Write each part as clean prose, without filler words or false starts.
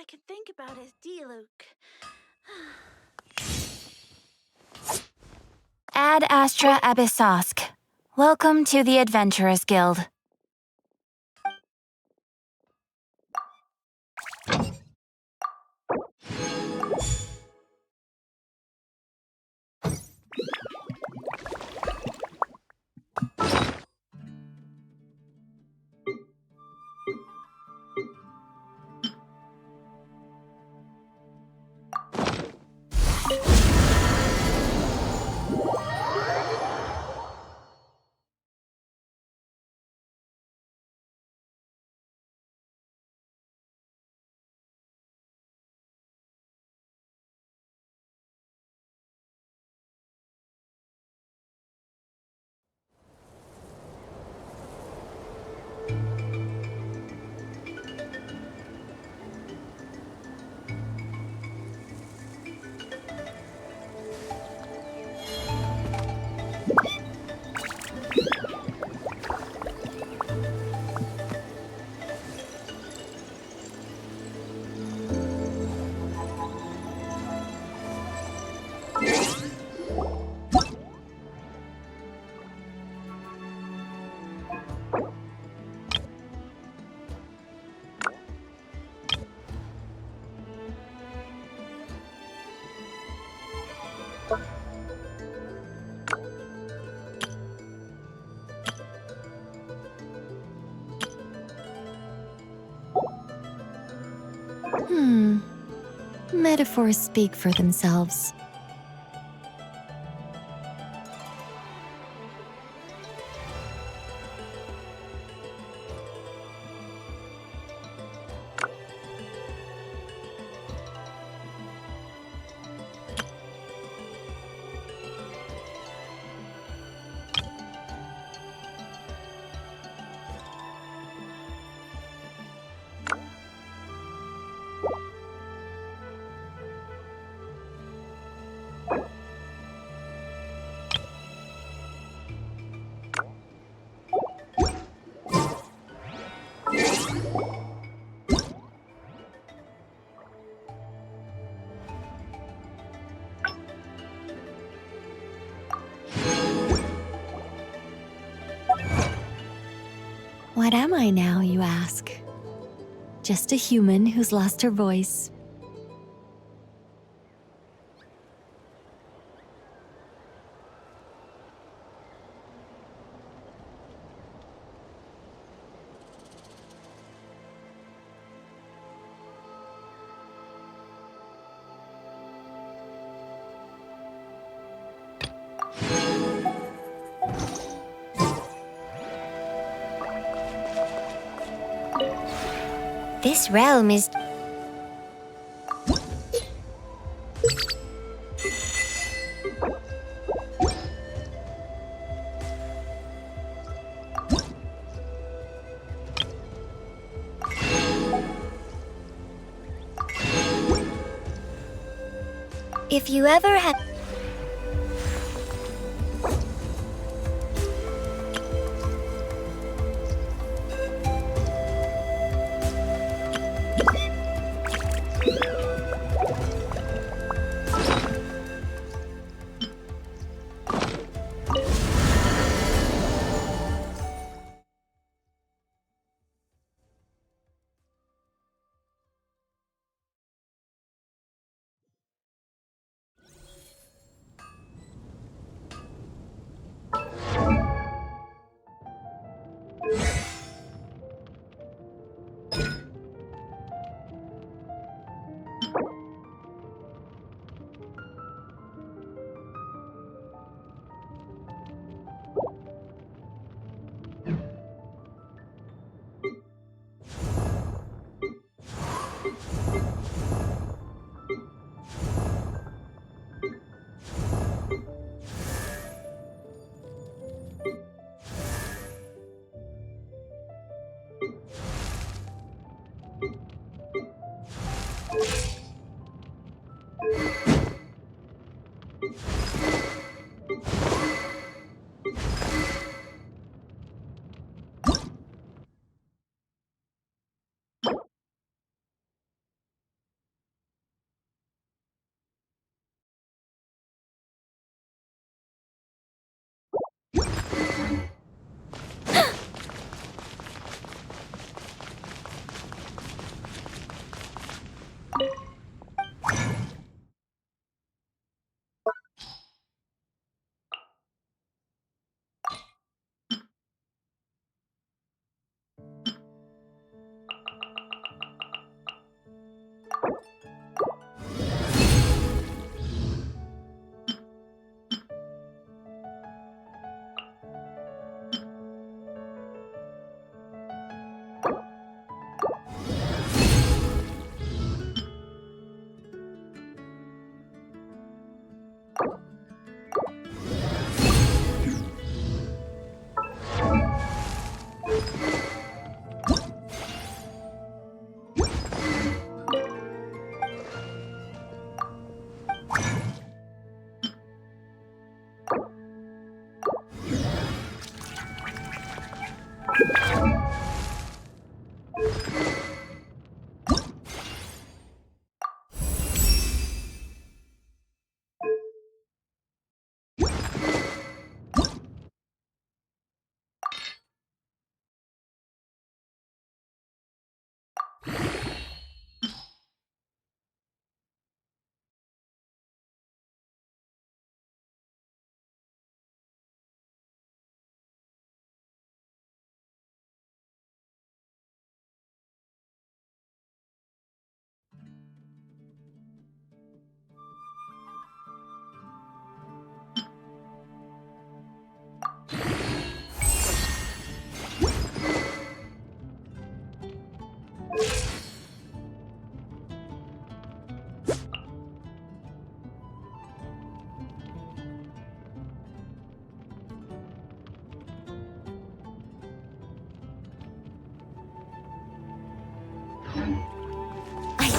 I can think about is Diluc. Ad Astra Abyssosk. Welcome to the Adventurers Guild. Metaphors speak for themselves. What am I now, you ask? Just a human who's lost her voice. This realm is... If you ever have...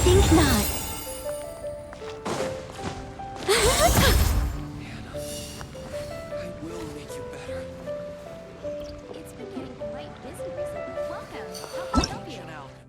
think not. Hannah, I will make you better. It's been getting quite busy recently. Welcome. How can I help you? Genshin alchemy.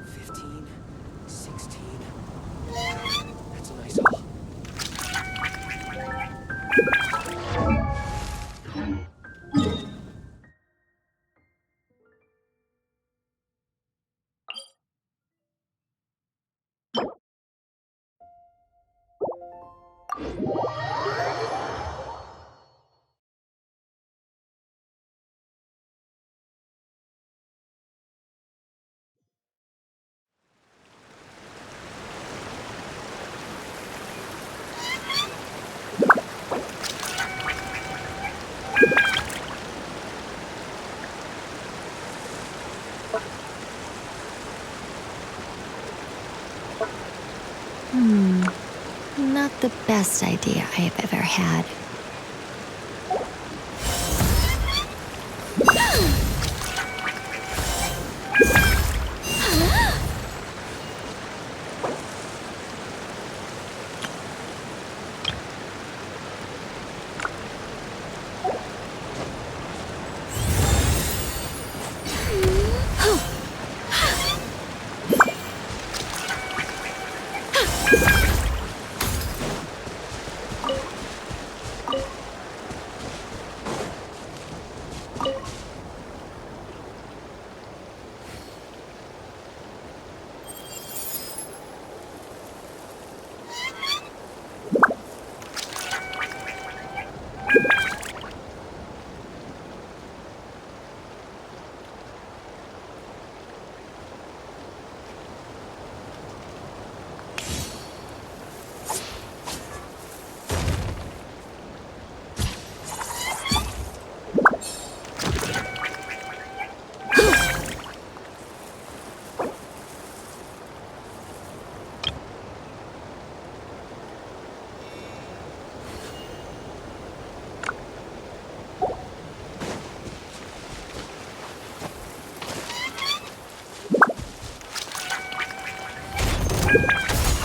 15, 16. That's a nice haul. Not the best idea I have ever had.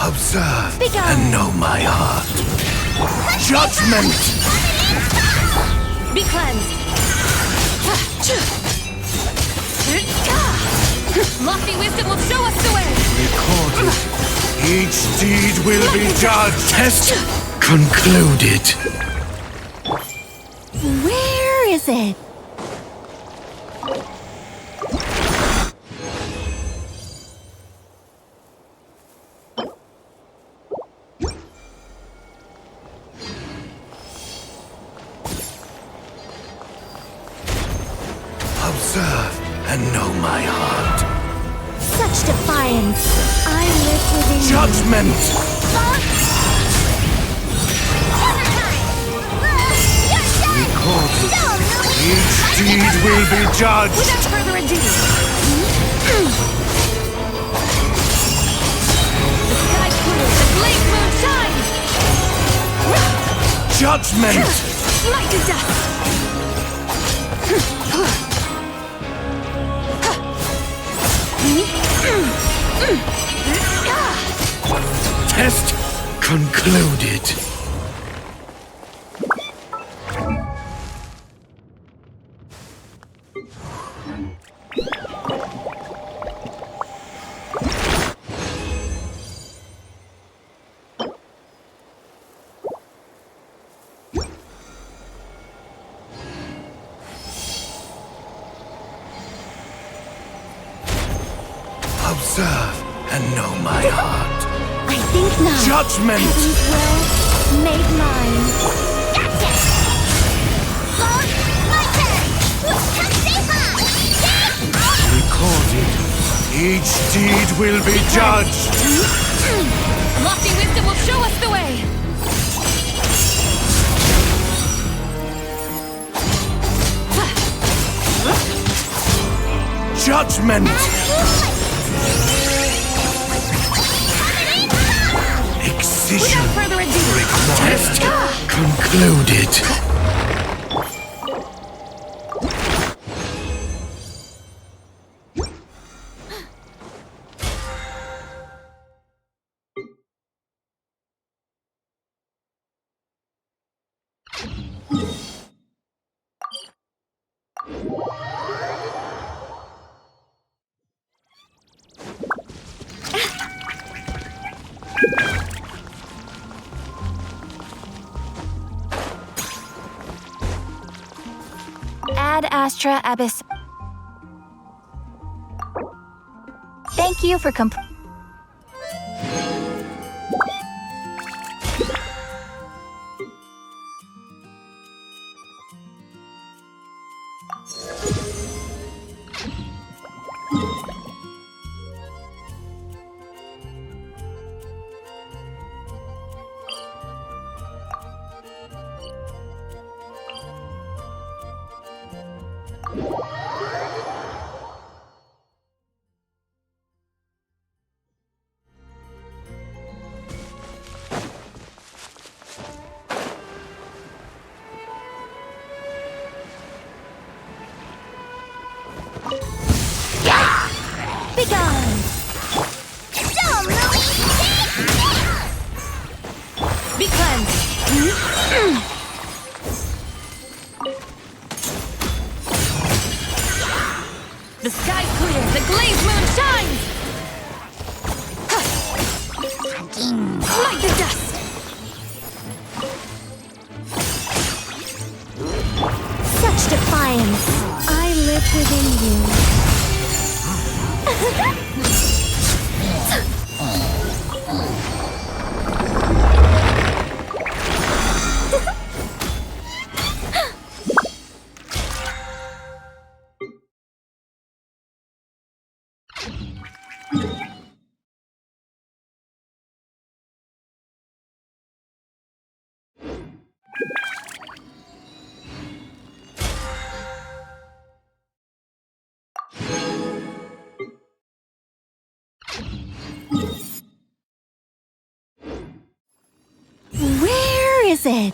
Observe and know my heart. Judgment! Be cleansed! Lofty wisdom will show us the way! Recorded. Each deed will be judged. Test concluded. Where is it? Observe and know my heart. Such defiance! I live within you. Judgment! Recorded. Each deed will be judged. Without further ado, the sky clears, the late moon shines! Judgment! Light to dust! Test concluded. Observe and know my heart. I think not. Judgment! Heaven's will made mine. Gotcha! Lord, my turn! Kasseha! Recorded. Each deed will be judged. Lofty wisdom will show us the way! Judgment! Excision. Without further ado, Test concluded. Ad Astra Abyss. Thank you for Begone! be cleansed! The sky's clear, the glazed moon shines! Light the dust! Such defiance! I live within you. Where is it?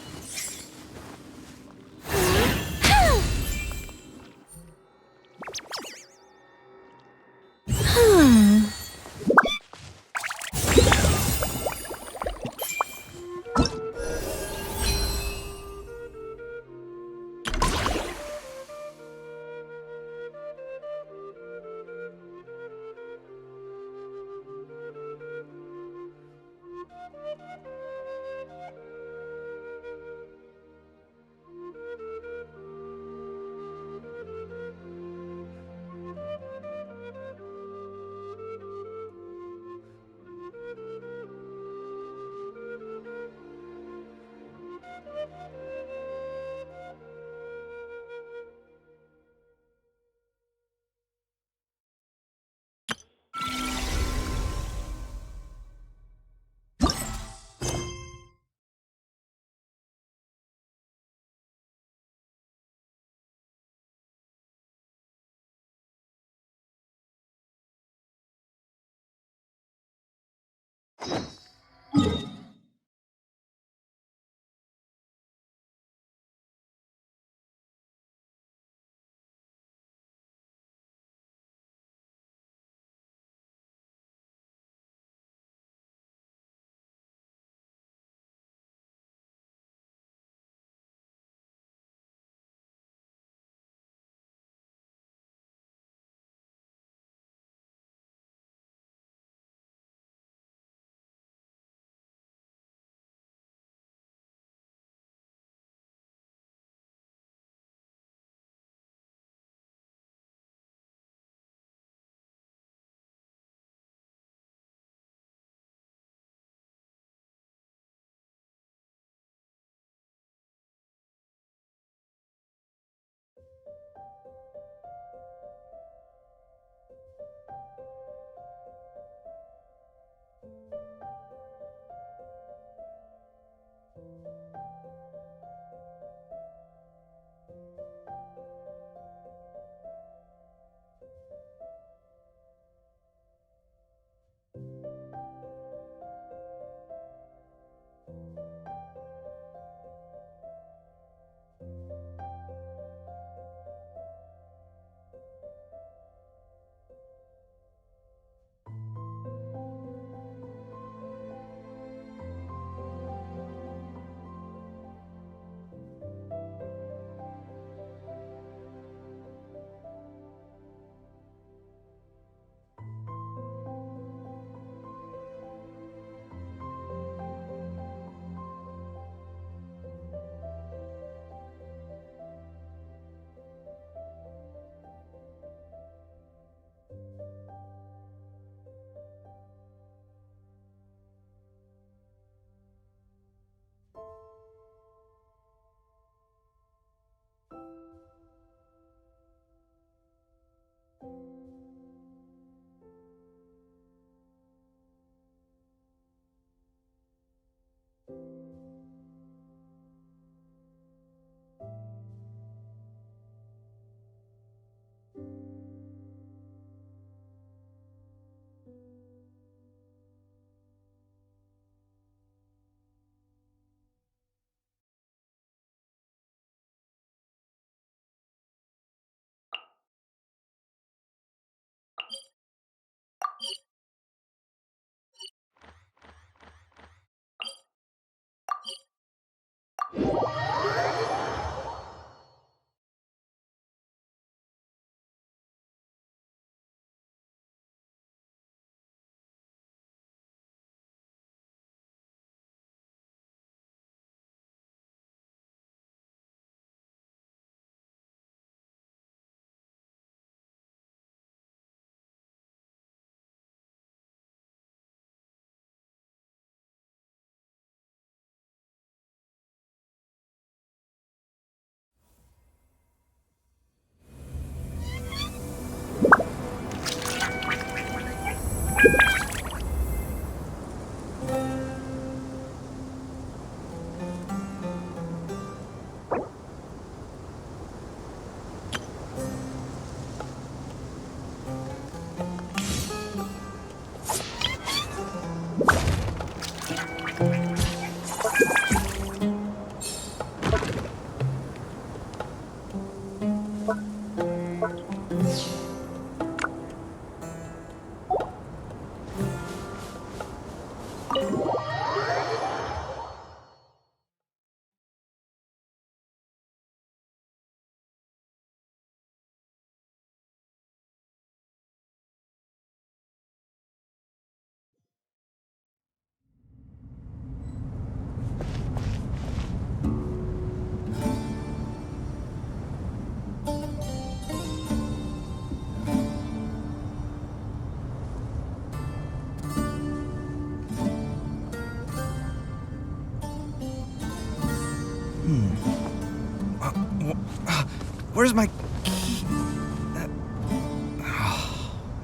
Where's my key?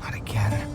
Not again.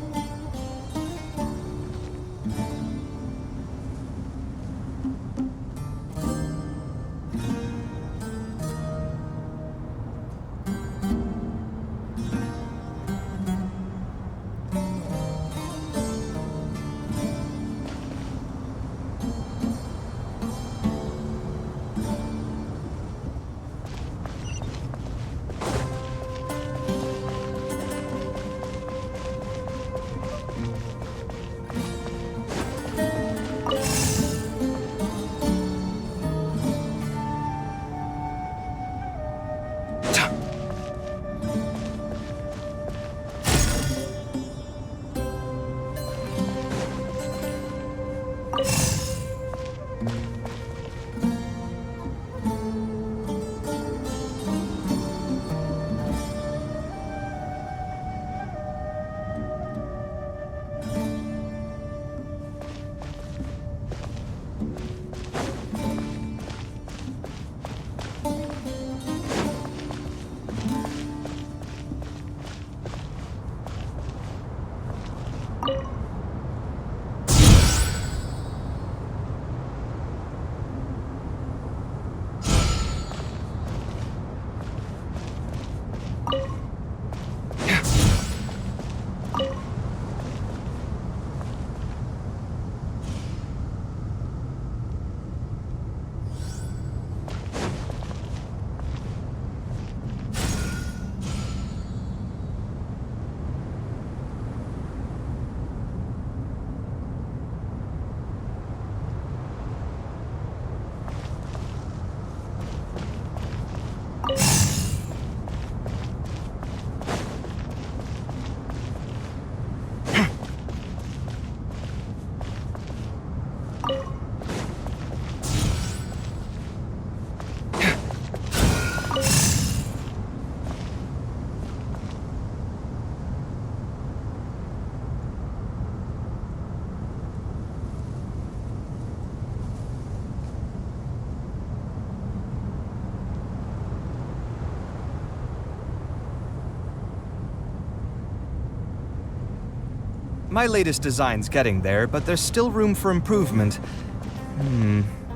My latest design's getting there, but there's still room for improvement.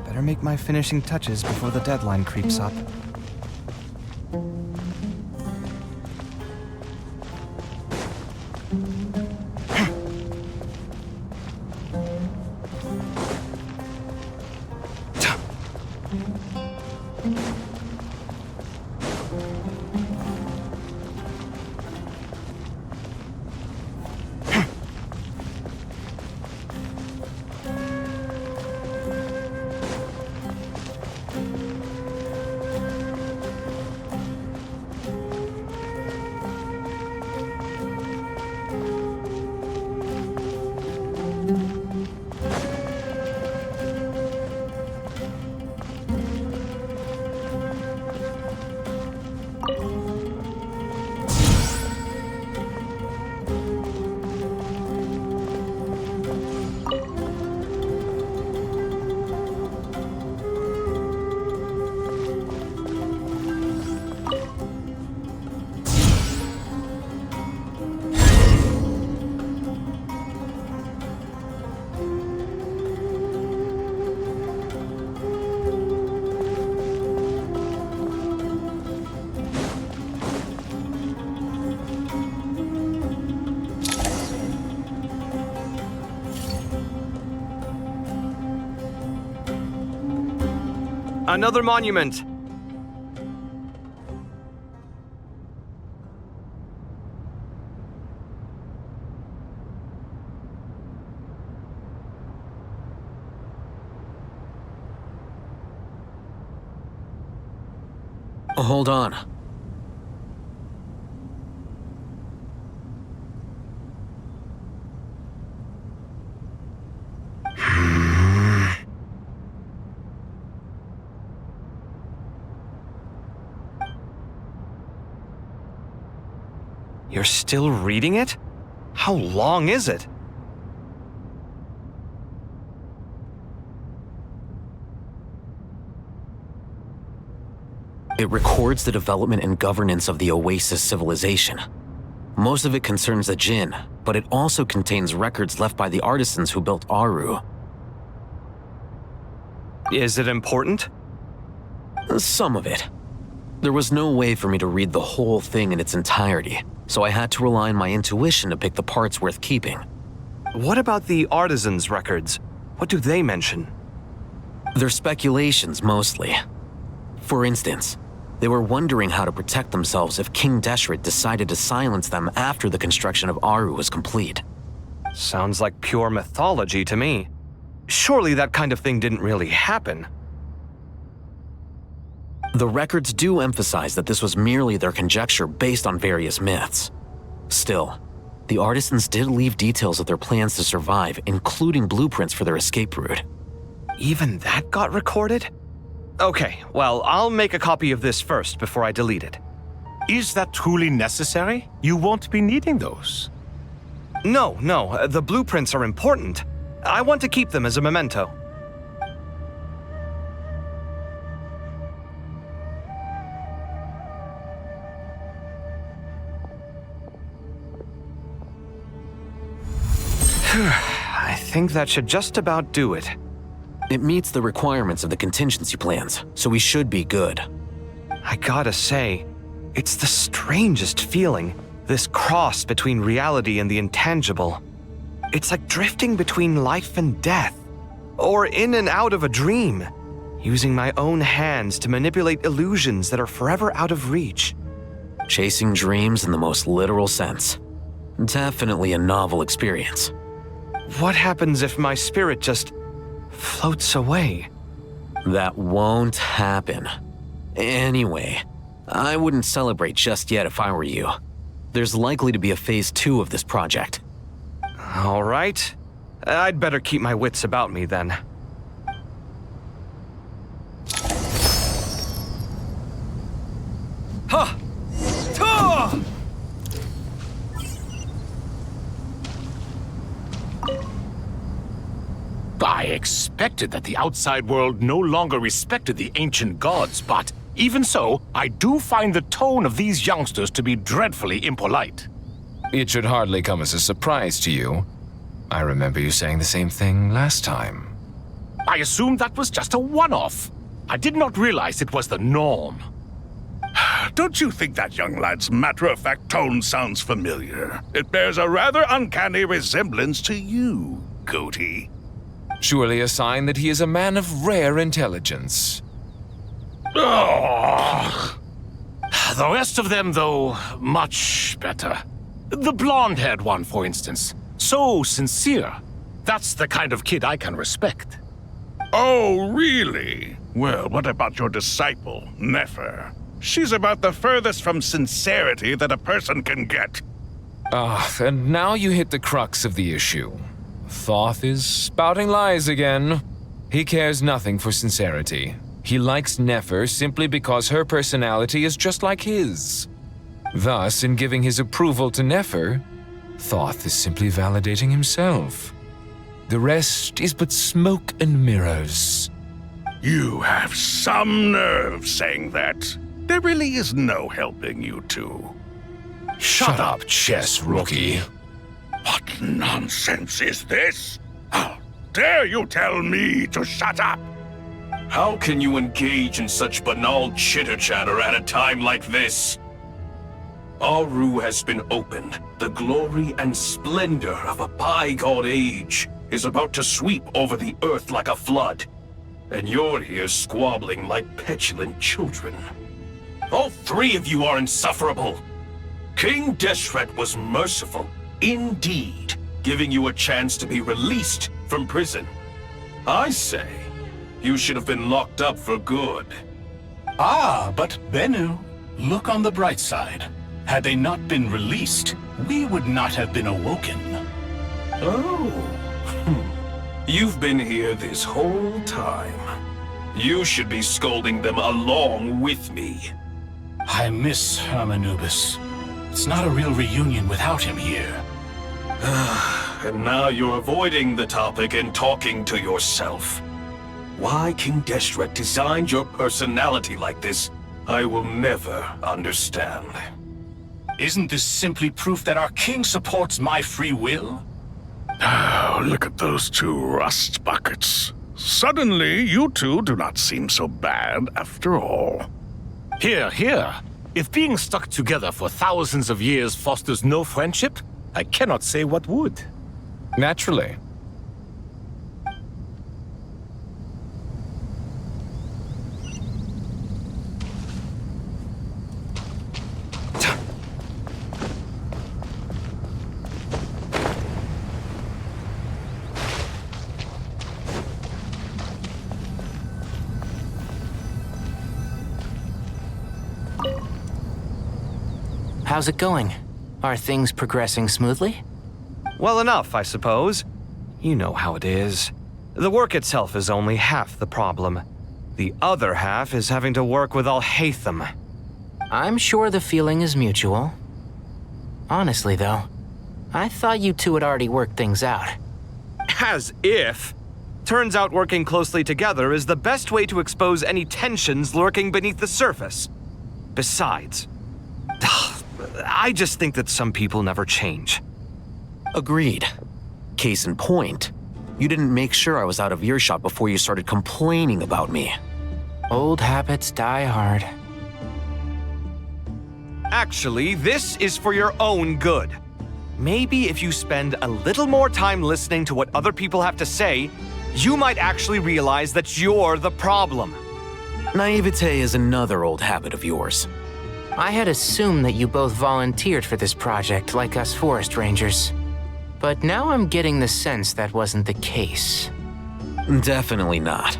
Better make my finishing touches before the deadline creeps up. Another monument! Hold on. You're still reading it? How long is it? It records the development and governance of the Oasis civilization. Most of it concerns the Jinn, but it also contains records left by the artisans who built Aru. Is it important? Some of it. There was no way for me to read the whole thing in its entirety, so I had to rely on my intuition to pick the parts worth keeping. What about the artisans' records? What do they mention? They're speculations, mostly. For instance, they were wondering how to protect themselves if King Deshret decided to silence them after the construction of Aru was complete. Sounds like pure mythology to me. Surely that kind of thing didn't really happen. The records do emphasize that this was merely their conjecture based on various myths. Still, the artisans did leave details of their plans to survive, including blueprints for their escape route. Even that got recorded? Okay, well, I'll make a copy of this first before I delete it. Is that truly necessary? You won't be needing those. No, the blueprints are important. I want to keep them as a memento. I think that should just about do it. It meets the requirements of the contingency plans, so we should be good. I gotta say, it's the strangest feeling, this cross between reality and the intangible. It's like drifting between life and death, or in and out of a dream, using my own hands to manipulate illusions that are forever out of reach. Chasing dreams in the most literal sense. Definitely a novel experience. What happens if my spirit just floats away? That won't happen. Anyway, I wouldn't celebrate just yet if I were you. There's likely to be a phase 2 of this project. All right. I'd better keep my wits about me then. Ha! Ta! I expected that the outside world no longer respected the ancient gods, but even so, I do find the tone of these youngsters to be dreadfully impolite. It should hardly come as a surprise to you. I remember you saying the same thing last time. I assumed that was just a one-off. I did not realize it was the norm. Don't you think that young lad's matter-of-fact tone sounds familiar? It bears a rather uncanny resemblance to you, Goatee. Surely a sign that he is a man of rare intelligence. Ugh. The rest of them, though, much better. The blonde-haired one, for instance. So sincere. That's the kind of kid I can respect. Oh, really? Well, what about your disciple, Nefer? She's about the furthest from sincerity that a person can get. And now you hit the crux of the issue. Thoth is spouting lies again. He cares nothing for sincerity. He likes Nefer simply because her personality is just like his. Thus, in giving his approval to Nefer, Thoth is simply validating himself. The rest is but smoke and mirrors. You have some nerve saying that. There really is no helping you two. Shut up, chess rookie. What nonsense is this? How dare you tell me to shut up? How can you engage in such banal chitter-chatter at a time like this? Aru has been opened. The glory and splendor of a bygone age is about to sweep over the earth like a flood. And you're here squabbling like petulant children. All three of you are insufferable. King Deshret was merciful, indeed, giving you a chance to be released from prison. I say, you should have been locked up for good. Ah, but Bennu, look on the bright side. Had they not been released, we would not have been awoken. Oh. You've been here this whole time. You should be scolding them along with me. I miss Hermanubis. It's not a real reunion without him here. And now you're avoiding the topic and talking to yourself. Why King Deshret designed your personality like this, I will never understand. Isn't this simply proof that our king supports my free will? Oh, look at those two rust buckets. Suddenly, you two do not seem so bad after all. Here, here. If being stuck together for thousands of years fosters no friendship, I cannot say what would. Naturally. How's it going? Are things progressing smoothly? Well enough, I suppose. You know how it is. The work itself is only half the problem. The other half is having to work with Al-Haytham. I'm sure the feeling is mutual. Honestly, though, I thought you two had already worked things out. As if. Turns out working closely together is the best way to expose any tensions lurking beneath the surface. Besides, I just think that some people never change. Agreed. Case in point, you didn't make sure I was out of earshot before you started complaining about me. Old habits die hard. Actually, this is for your own good. Maybe if you spend a little more time listening to what other people have to say, you might actually realize that you're the problem. Naivete is another old habit of yours. I had assumed that you both volunteered for this project like us forest rangers. But now I'm getting the sense that wasn't the case. Definitely not.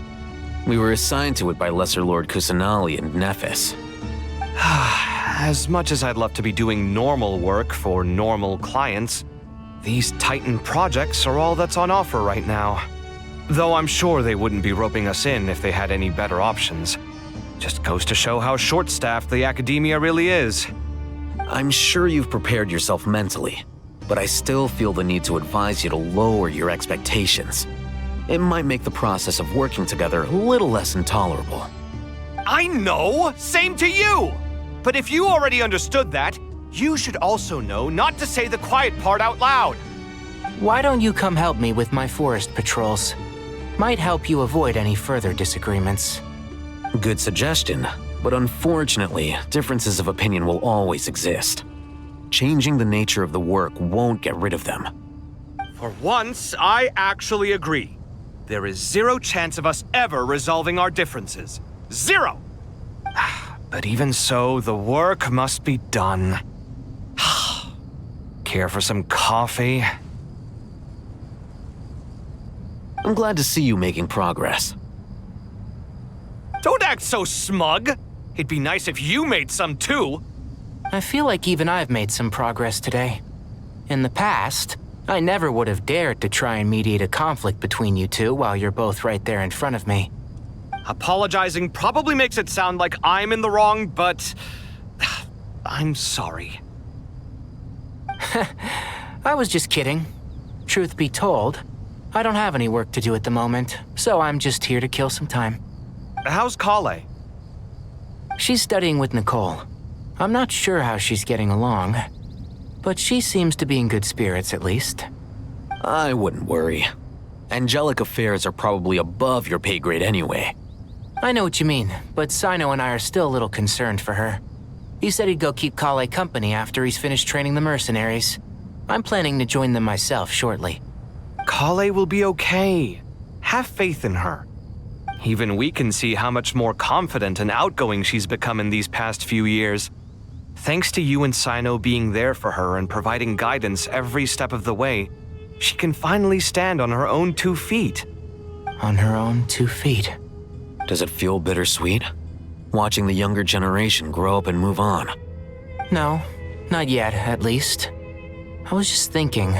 We were assigned to it by Lesser Lord Kusanali and Nephis. As much as I'd love to be doing normal work for normal clients, these Titan projects are all that's on offer right now. Though I'm sure they wouldn't be roping us in if they had any better options. Just goes to show how short-staffed the academia really is. I'm sure you've prepared yourself mentally, but I still feel the need to advise you to lower your expectations. It might make the process of working together a little less intolerable. I know! Same to you! But if you already understood that, you should also know not to say the quiet part out loud. Why don't you come help me with my forest patrols? Might help you avoid any further disagreements. Good suggestion, but unfortunately, differences of opinion will always exist. Changing the nature of the work won't get rid of them. For once, I actually agree. There is zero chance of us ever resolving our differences. Zero! But even so, the work must be done. Care for some coffee? I'm glad to see you making progress. Don't act so smug! It'd be nice if you made some too! I feel like even I've made some progress today. In the past, I never would have dared to try and mediate a conflict between you two while you're both right there in front of me. Apologizing probably makes it sound like I'm in the wrong, but I'm sorry. I was just kidding. Truth be told, I don't have any work to do at the moment, so I'm just here to kill some time. How's Kale? She's studying with Nicole. I'm not sure how she's getting along, but she seems to be in good spirits at least. I wouldn't worry. Angelic affairs are probably above your pay grade anyway. I know what you mean, but Sino and I are still a little concerned for her. He said he'd go keep Kale company after he's finished training the mercenaries. I'm planning to join them myself shortly. Kale will be okay. Have faith in her. Even we can see how much more confident and outgoing she's become in these past few years. Thanks to you and Sino being there for her and providing guidance every step of the way, she can finally stand on her own 2 feet. On her own 2 feet. Does it feel bittersweet? Watching the younger generation grow up and move on? No, not yet, at least. I was just thinking,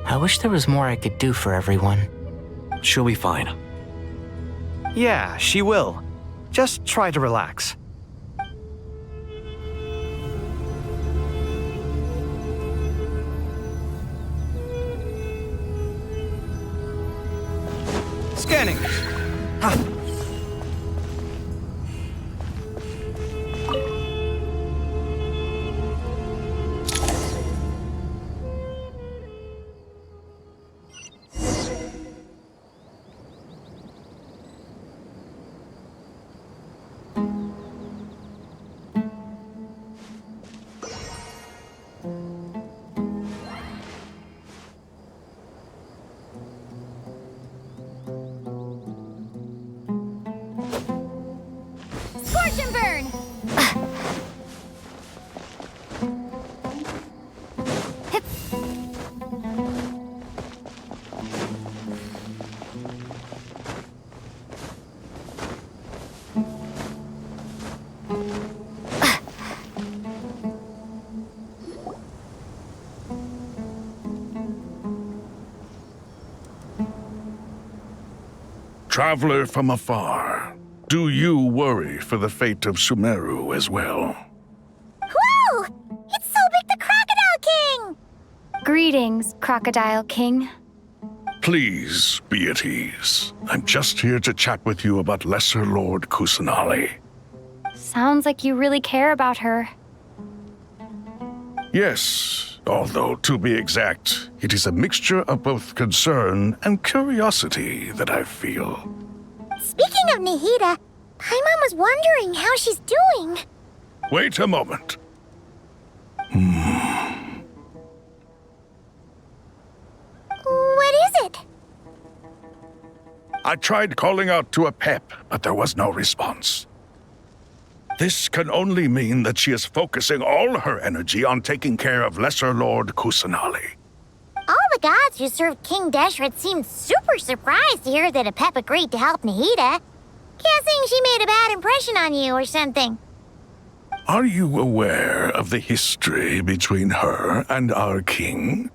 I wish there was more I could do for everyone. She'll be fine. Yeah, she will. Just try to relax. Scanning. Traveler from afar, do you worry for the fate of Sumeru as well? Whoa! It's Sobek the Crocodile King! Greetings, Crocodile King. Please be at ease. I'm just here to chat with you about Lesser Lord Kusanali. Sounds like you really care about her. Yes, although to be exact, it is a mixture of both concern and curiosity that I feel. Speaking of Nahida, Paimon was wondering how she's doing. Wait a moment. What is it? I tried calling out to a pep, but there was no response. This can only mean that she is focusing all her energy on taking care of Lesser Lord Kusanali. All the gods who served King Deshret seemed super surprised to hear that a pep agreed to help Nahida. Guessing she made a bad impression on you or something. Are you aware of the history between her and our king?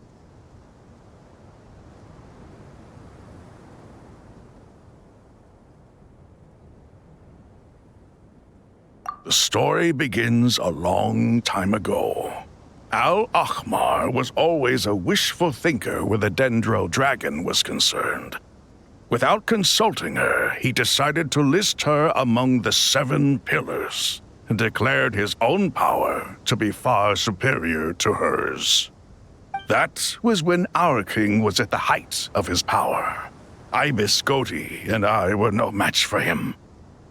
The story begins a long time ago. Al-Ahmar was always a wishful thinker where the Dendro dragon was concerned. Without consulting her, he decided to list her among the 7 pillars and declared his own power to be far superior to hers. That was when our king was at the height of his power. Ibis Goti and I were no match for him.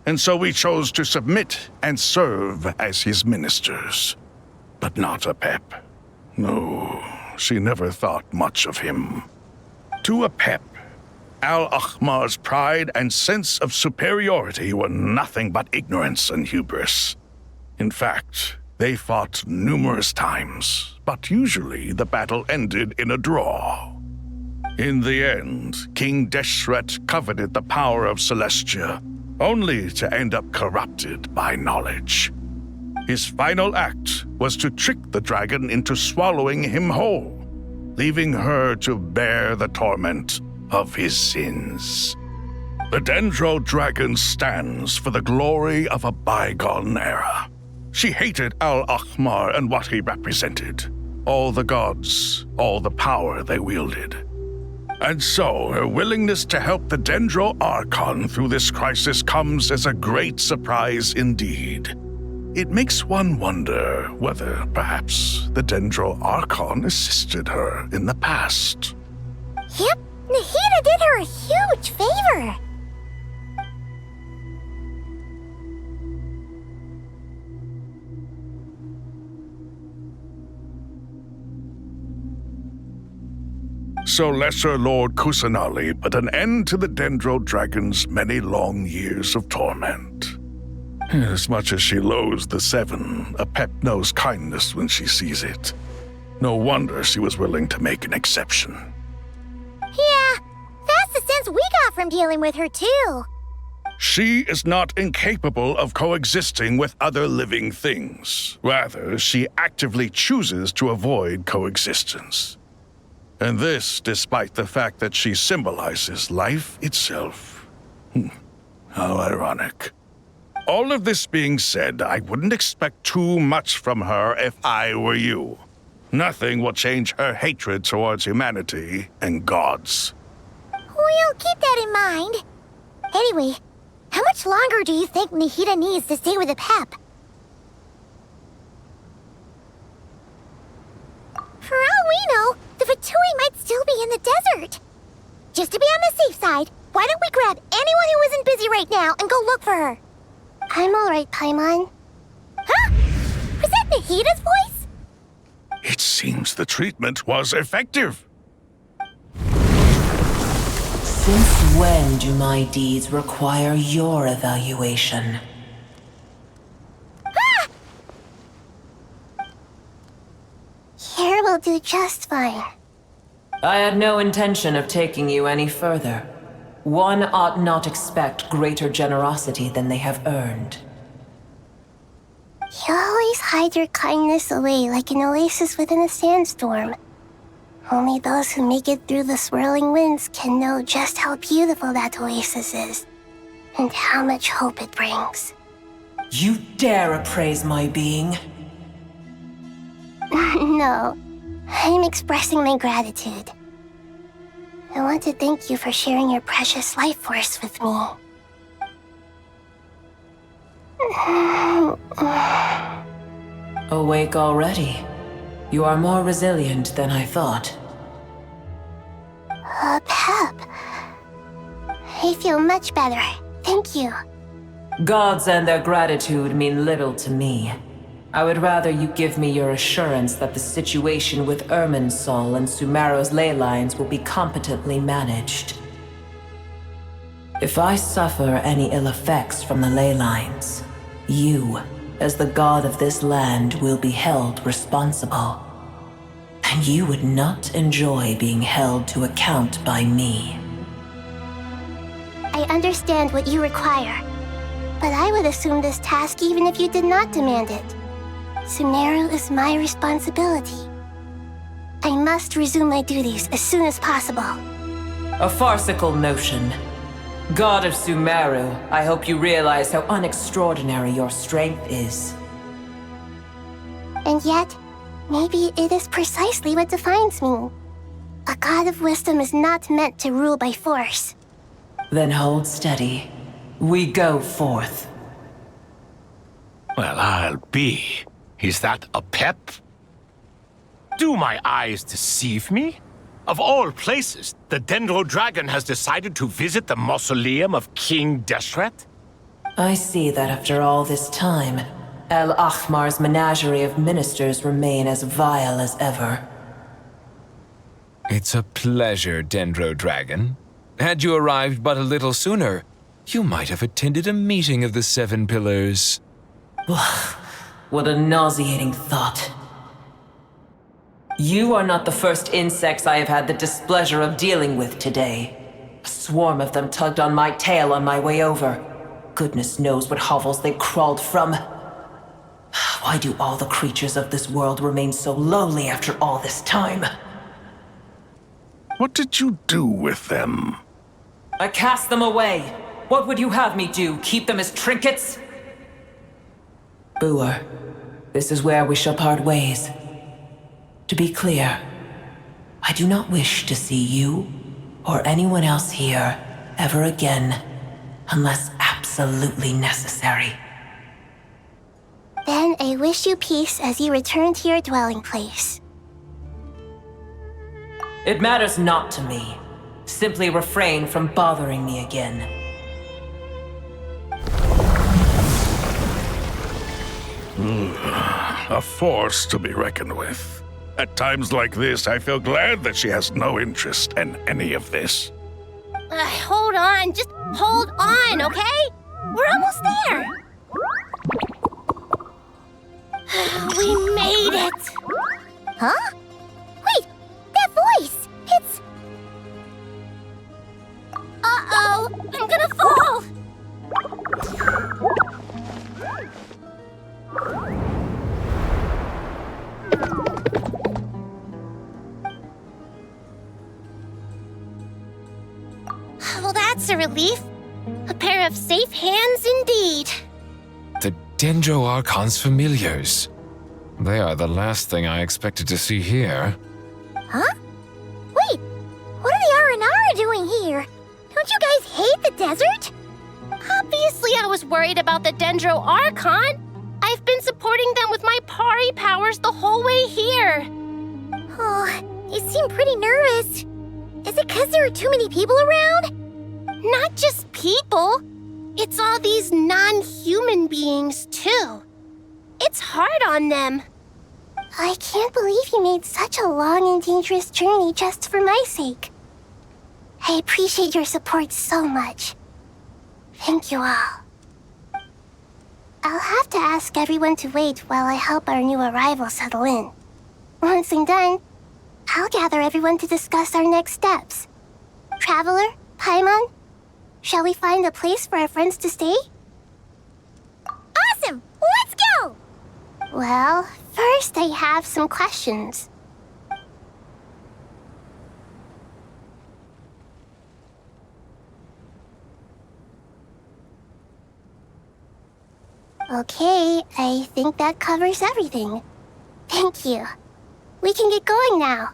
And so we chose to submit and serve as his ministers. But not a pep. No, she never thought much of him. To a pep, Al-Ahmar's pride and sense of superiority were nothing but ignorance and hubris. In fact, they fought numerous times, but usually the battle ended in a draw. In the end, King Deshret coveted the power of Celestia, only to end up corrupted by knowledge. His final act was to trick the dragon into swallowing him whole, leaving her to bear the torment of his sins. The Dendro dragon stands for the glory of a bygone era. She hated Al-Ahmar and what he represented, all the gods, all the power they wielded. And so, her willingness to help the Dendro Archon through this crisis comes as a great surprise indeed. It makes one wonder whether, perhaps, the Dendro Archon assisted her in the past. Yep, Nahida did her a huge favor. So Lesser Lord Kusanali put an end to the Dendro Dragon's many long years of torment. As much as she loathes the 7, a pep knows kindness when she sees it. No wonder she was willing to make an exception. Yeah, that's the sense we got from dealing with her too. She is not incapable of coexisting with other living things. Rather, she actively chooses to avoid coexistence. And this despite the fact that she symbolizes life itself. How ironic. All of this being said, I wouldn't expect too much from her if I were you. Nothing will change her hatred towards humanity and gods. We'll keep that in mind. Anyway, how much longer do you think Nahida needs to stay with the pep? For all we know, the Fatui might still be in the desert. Just to be on the safe side, why don't we grab anyone who isn't busy right now and go look for her? I'm alright, Paimon. Huh? Was that Nahida's voice? It seems the treatment was effective. Since when do my deeds require your evaluation? Here will do just fine. I had no intention of taking you any further. One ought not expect greater generosity than they have earned. You always hide your kindness away like an oasis within a sandstorm. Only those who make it through the swirling winds can know just how beautiful that oasis is, and how much hope it brings. You dare appraise my being? No, I'm expressing my gratitude. I want to thank you for sharing your precious life force with me. Awake already? You are more resilient than I thought. Pep. I feel much better. Thank you. Gods and their gratitude mean little to me. I would rather you give me your assurance that the situation with Irminsul and Sumeru's ley lines will be competently managed. If I suffer any ill effects from the ley lines, you, as the god of this land, will be held responsible. And you would not enjoy being held to account by me. I understand what you require, but I would assume this task even if you did not demand it. Sumeru is my responsibility. I must resume my duties as soon as possible. A farcical notion. God of Sumeru, I hope you realize how unextraordinary your strength is. And yet, maybe it is precisely what defines me. A god of wisdom is not meant to rule by force. Then hold steady. We go forth. Well, I'll be. Is that a pep? Do my eyes deceive me? Of all places, the Dendro Dragon has decided to visit the mausoleum of King Deshret? I see that after all this time, El Ahmar's menagerie of ministers remain as vile as ever. It's a pleasure, Dendro Dragon. Had you arrived but a little sooner, you might have attended a meeting of the Seven Pillars. What a nauseating thought. You are not the first insects I have had the displeasure of dealing with today. A swarm of them tugged on my tail on my way over. Goodness knows what hovels they crawled from. Why do all the creatures of this world remain so lowly after all this time? What did you do with them? I cast them away. What would you have me do? Keep them as trinkets? Boer, this is where we shall part ways. To be clear, I do not wish to see you or anyone else here ever again, unless absolutely necessary. Then I wish you peace as you return to your dwelling place. It matters not to me. Simply refrain from bothering me again. A force to be reckoned with. At times like this, I feel glad that she has no interest in any of this. Hold on, just hold on, okay? We're almost there. We made it. Huh? Wait, that voice! It's... Uh-oh, I'm gonna fall! Well, that's a relief. A pair of safe hands indeed. The Dendro Archon's familiars. They are the last thing I expected to see here. Huh? Wait, what are the Aranara doing here? Don't you guys hate the desert? Obviously I was worried about the Dendro Archon. I've been supporting them with my Pari powers the whole way here. Oh, you seem pretty nervous. Is it because there are too many people around? Not just people. It's all these non-human beings, too. It's hard on them. I can't believe you made such a long and dangerous journey just for my sake. I appreciate your support so much. Thank you all. I'll have to ask everyone to wait while I help our new arrival settle in. Once I'm done, I'll gather everyone to discuss our next steps. Traveler, Paimon, shall we find a place for our friends to stay? Awesome! Let's go! Well, first I have some questions. Okay, I think that covers everything. Thank you. We can get going now.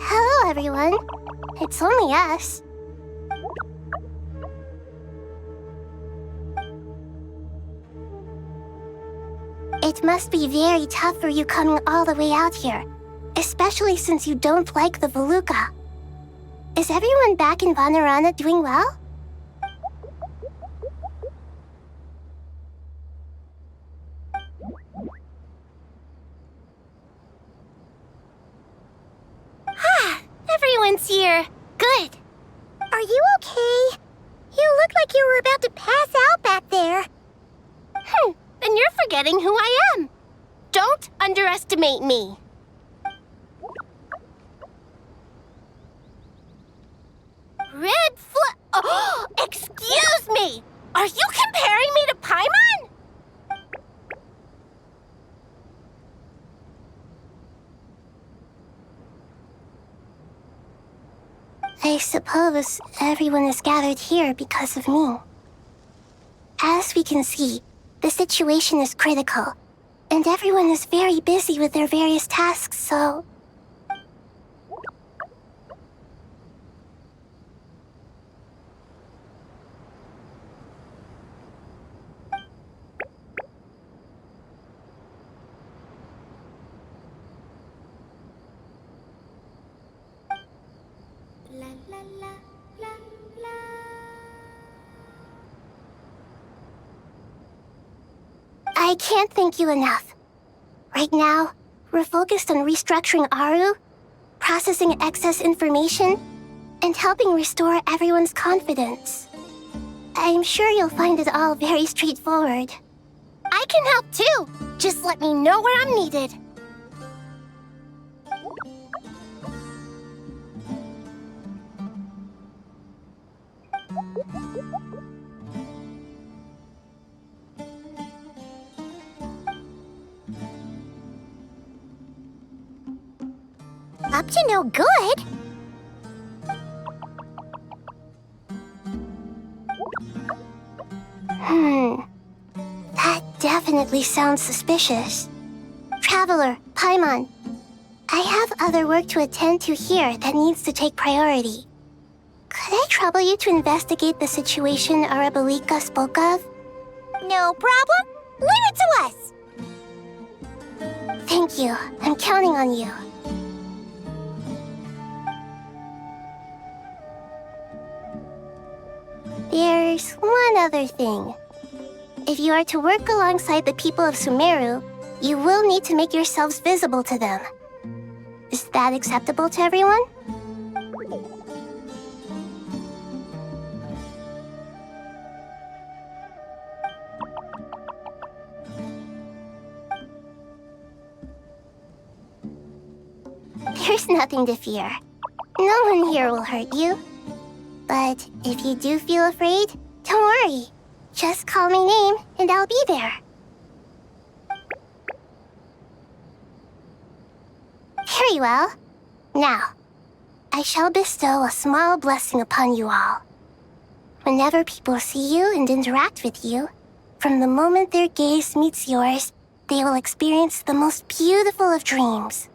Hello, everyone. It's only us. It must be very tough for you coming all the way out here, especially since you don't like the Voluka. Is everyone back in Vanarana doing well? Everyone's here. Good. Are you okay? You look like you were about to pass out back there. Then you're forgetting who I am. Don't underestimate me. Red Oh, excuse me! Are you comparing me to Paimon? I suppose everyone is gathered here because of me. As we can see, the situation is critical, and everyone is very busy with their various tasks, so... I can't thank you enough. Right now, we're focused on restructuring Aru, processing excess information, and helping restore everyone's confidence. I'm sure you'll find it all very straightforward. I can help too. Just let me know where I'm needed. Up to no good? That definitely sounds suspicious. Traveler, Paimon, I have other work to attend to here that needs to take priority. Could I trouble you to investigate the situation Arabalika spoke of? No problem. Leave it to us! Thank you. I'm counting on you. There's one other thing. If you are to work alongside the people of Sumeru, you will need to make yourselves visible to them. Is that acceptable to everyone? There's nothing to fear. No one here will hurt you. But if you do feel afraid, don't worry. Just call my name and I'll be there. Very well. Now, I shall bestow a small blessing upon you all. Whenever people see you and interact with you, from the moment their gaze meets yours, they will experience the most beautiful of dreams.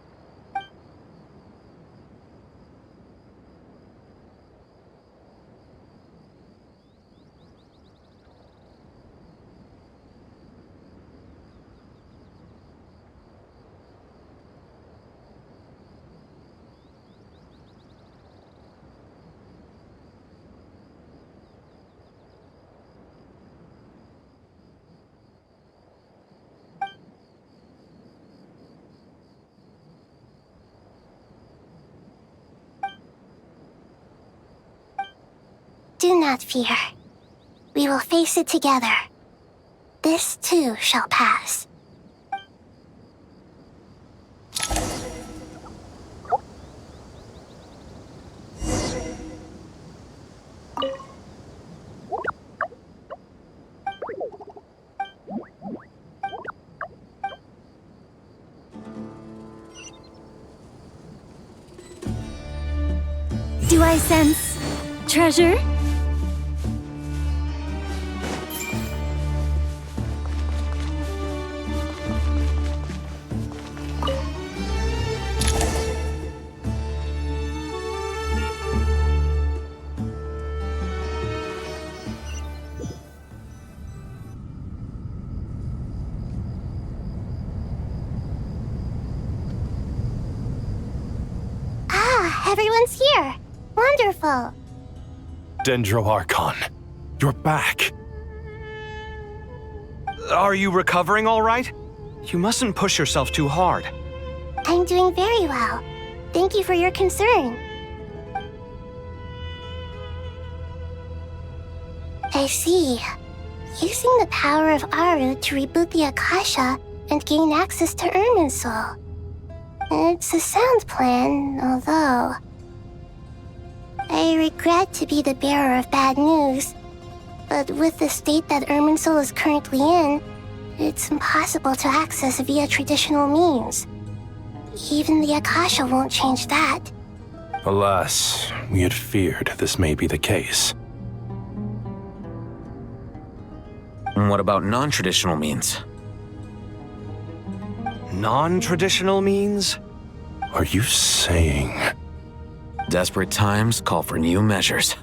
Do not fear. We will face it together. This too shall pass. Do I sense treasure? Everyone's here. Wonderful. Dendroarchon, you're back. Are you recovering all right? You mustn't push yourself too hard. I'm doing very well. Thank you for your concern. I see. Using the power of Aru to reboot the Akasha and gain access to Irminsul. It's a sound plan, although... I regret to be the bearer of bad news, but with the state that Irminsul is currently in, it's impossible to access via traditional means. Even the Akasha won't change that. Alas, we had feared this may be the case. What about non-traditional means? Non-traditional means? Are you saying... Desperate times call for new measures.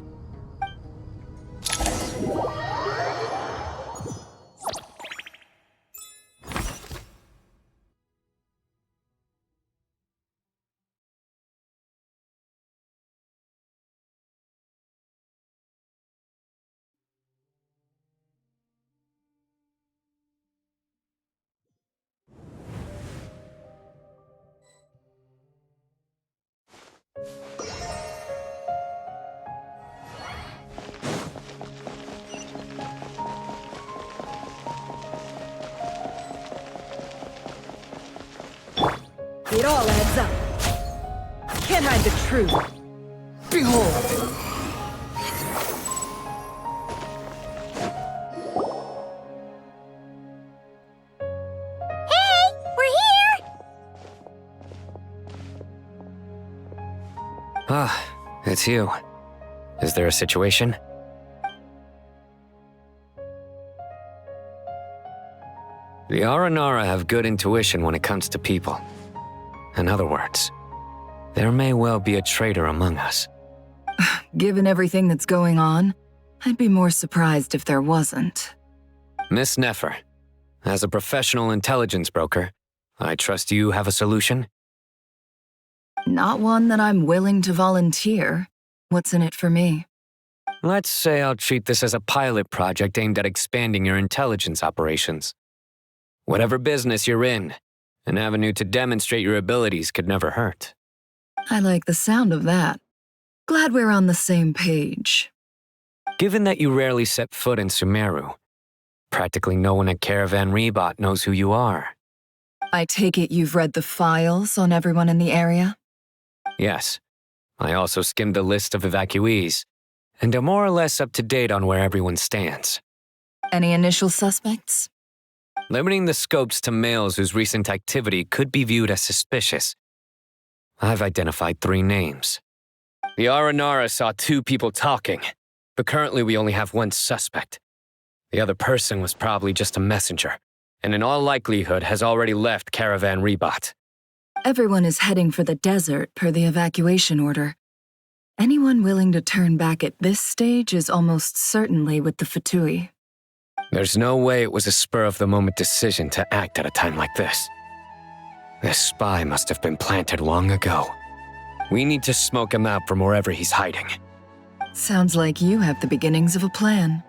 It all adds up. Can't hide the truth. Behold! Hey! We're here! Ah, it's you. Is there a situation? The Aranara have good intuition when it comes to people. In other words, there may well be a traitor among us. Given everything that's going on, I'd be more surprised if there wasn't. Miss Nefer, as a professional intelligence broker, I trust you have a solution? Not one that I'm willing to volunteer. What's in it for me? Let's say I'll treat this as a pilot project aimed at expanding your intelligence operations. Whatever business you're in, an avenue to demonstrate your abilities could never hurt. I like the sound of that. Glad we're on the same page. Given that you rarely set foot in Sumeru, practically no one at Caravan Rebot knows who you are. I take it you've read the files on everyone in the area? Yes. I also skimmed the list of evacuees, and are more or less up to date on where everyone stands. Any initial suspects? Limiting the scopes to males whose recent activity could be viewed as suspicious. I've identified 3 names. The Aranara saw 2 people talking, but currently we only have 1 suspect. The other person was probably just a messenger, and in all likelihood has already left Caravan Rebat. Everyone is heading for the desert per the evacuation order. Anyone willing to turn back at this stage is almost certainly with the Fatui. There's no way it was a spur-of-the-moment decision to act at a time like this. This spy must have been planted long ago. We need to smoke him out from wherever he's hiding. Sounds like you have the beginnings of a plan.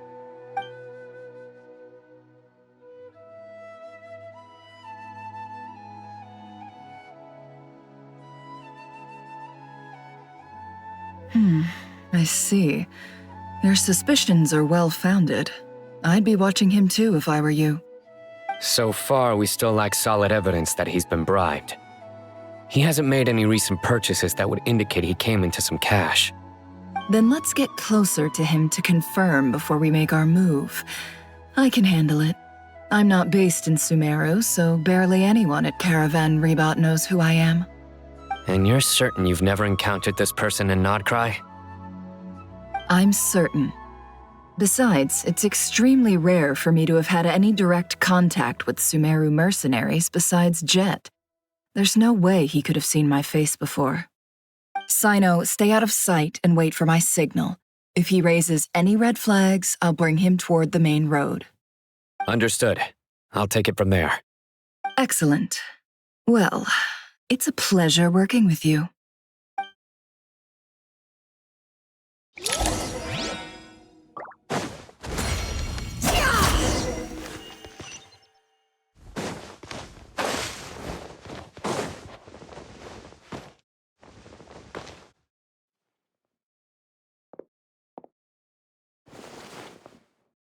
I see. Your suspicions are well-founded. I'd be watching him too if I were you. So far, we still lack solid evidence that he's been bribed. He hasn't made any recent purchases that would indicate he came into some cash. Then let's get closer to him to confirm before we make our move. I can handle it. I'm not based in Sumeru, so barely anyone at Caravan Rebat knows who I am. And you're certain you've never encountered this person in Nodcry? I'm certain. Besides, it's extremely rare for me to have had any direct contact with Sumeru mercenaries besides Jet. There's no way he could have seen my face before. Sino, stay out of sight and wait for my signal. If he raises any red flags, I'll bring him toward the main road. Understood. I'll take it from there. Excellent. Well, it's a pleasure working with you.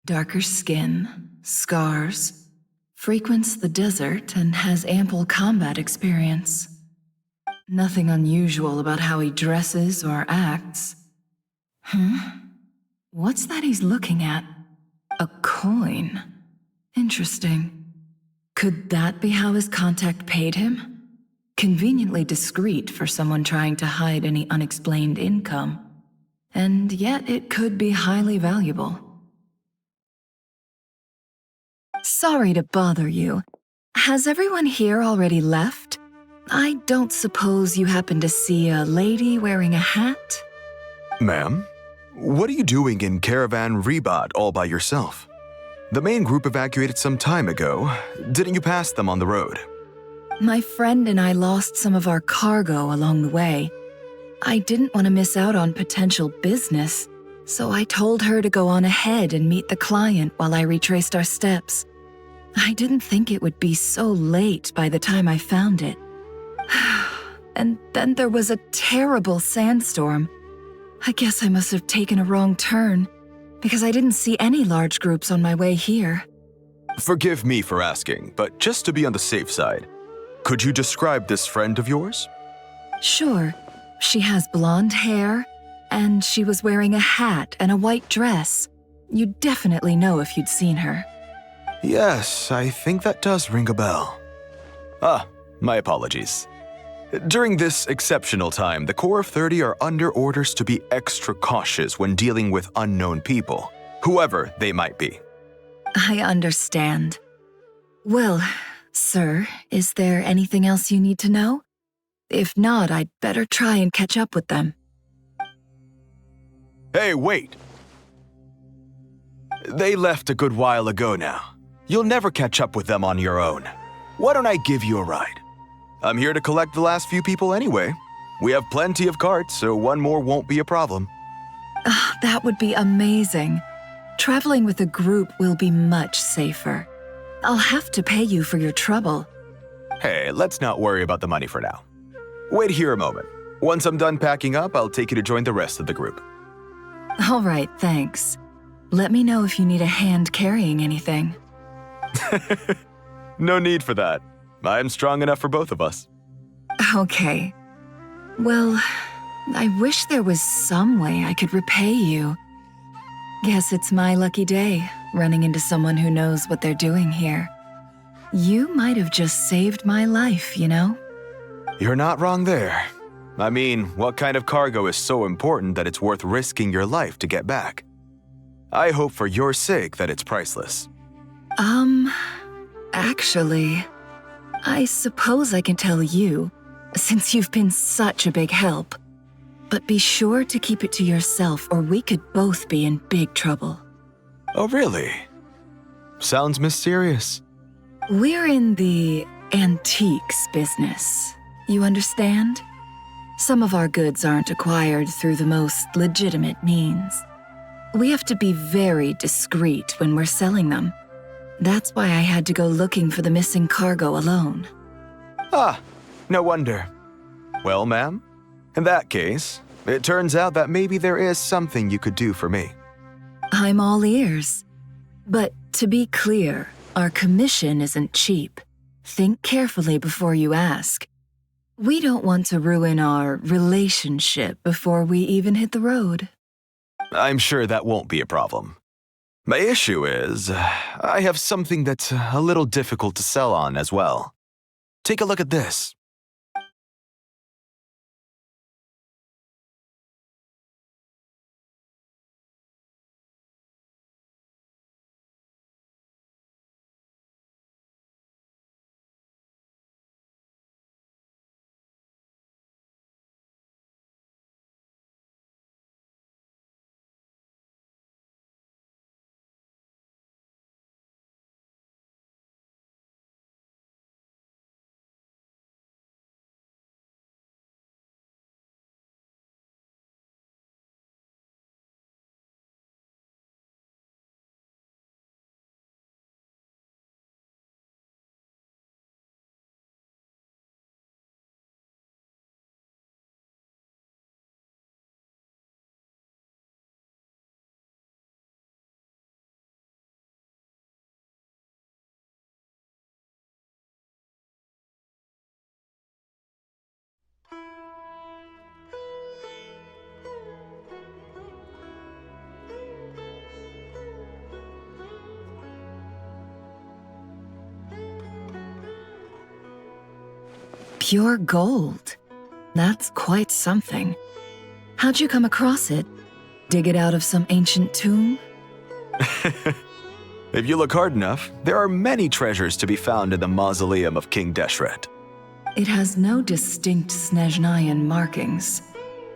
Darker skin, scars, frequents the desert and has ample combat experience. Nothing unusual about how he dresses or acts. What's that he's looking at? A coin. Interesting. Could that be how his contact paid him? Conveniently discreet for someone trying to hide any unexplained income. And yet it could be highly valuable. Sorry to bother you. Has everyone here already left? I don't suppose you happen to see a lady wearing a hat? Ma'am, what are you doing in Caravan Rebat all by yourself? The main group evacuated some time ago. Didn't you pass them on the road? My friend and I lost some of our cargo along the way. I didn't want to miss out on potential business, so I told her to go on ahead and meet the client while I retraced our steps. I didn't think it would be so late by the time I found it. And then there was a terrible sandstorm. I guess I must have taken a wrong turn, because I didn't see any large groups on my way here. Forgive me for asking, but just to be on the safe side, could you describe this friend of yours? Sure. She has blonde hair, and she was wearing a hat and a white dress. You'd definitely know if you'd seen her. Yes, I think that does ring a bell. My apologies. During this exceptional time, the Core of 30 are under orders to be extra cautious when dealing with unknown people, whoever they might be. I understand. Well, sir, is there anything else you need to know? If not, I'd better try and catch up with them. Hey, wait! They left a good while ago now. You'll never catch up with them on your own. Why don't I give you a ride? I'm here to collect the last few people anyway. We have plenty of carts, so one more won't be a problem. That would be amazing. Traveling with a group will be much safer. I'll have to pay you for your trouble. Hey, let's not worry about the money for now. Wait here a moment. Once I'm done packing up, I'll take you to join the rest of the group. All right, thanks. Let me know if you need a hand carrying anything. No need for that. I'm strong enough for both of us. Okay. Well, I wish there was some way I could repay you. Guess it's my lucky day, running into someone who knows what they're doing here. You might have just saved my life, you know? You're not wrong there. I mean, what kind of cargo is so important that it's worth risking your life to get back? I hope for your sake that it's priceless. Actually, I suppose I can tell you, since you've been such a big help. But be sure to keep it to yourself or we could both be in big trouble. Oh, really? Sounds mysterious. We're in the antiques business. You understand? Some of our goods aren't acquired through the most legitimate means. We have to be very discreet when we're selling them. That's why I had to go looking for the missing cargo alone. Ah, no wonder. Well, ma'am, in that case, it turns out that maybe there is something you could do for me. I'm all ears. But to be clear, our commission isn't cheap. Think carefully before you ask. We don't want to ruin our relationship before we even hit the road. I'm sure that won't be a problem. My issue is, I have something that's a little difficult to sell on as well. Take a look at this. Pure gold. That's quite something. How'd you come across it? Dig it out of some ancient tomb? If you look hard enough, there are many treasures to be found in the mausoleum of King Deshret. It has no distinct Snezhnayan markings.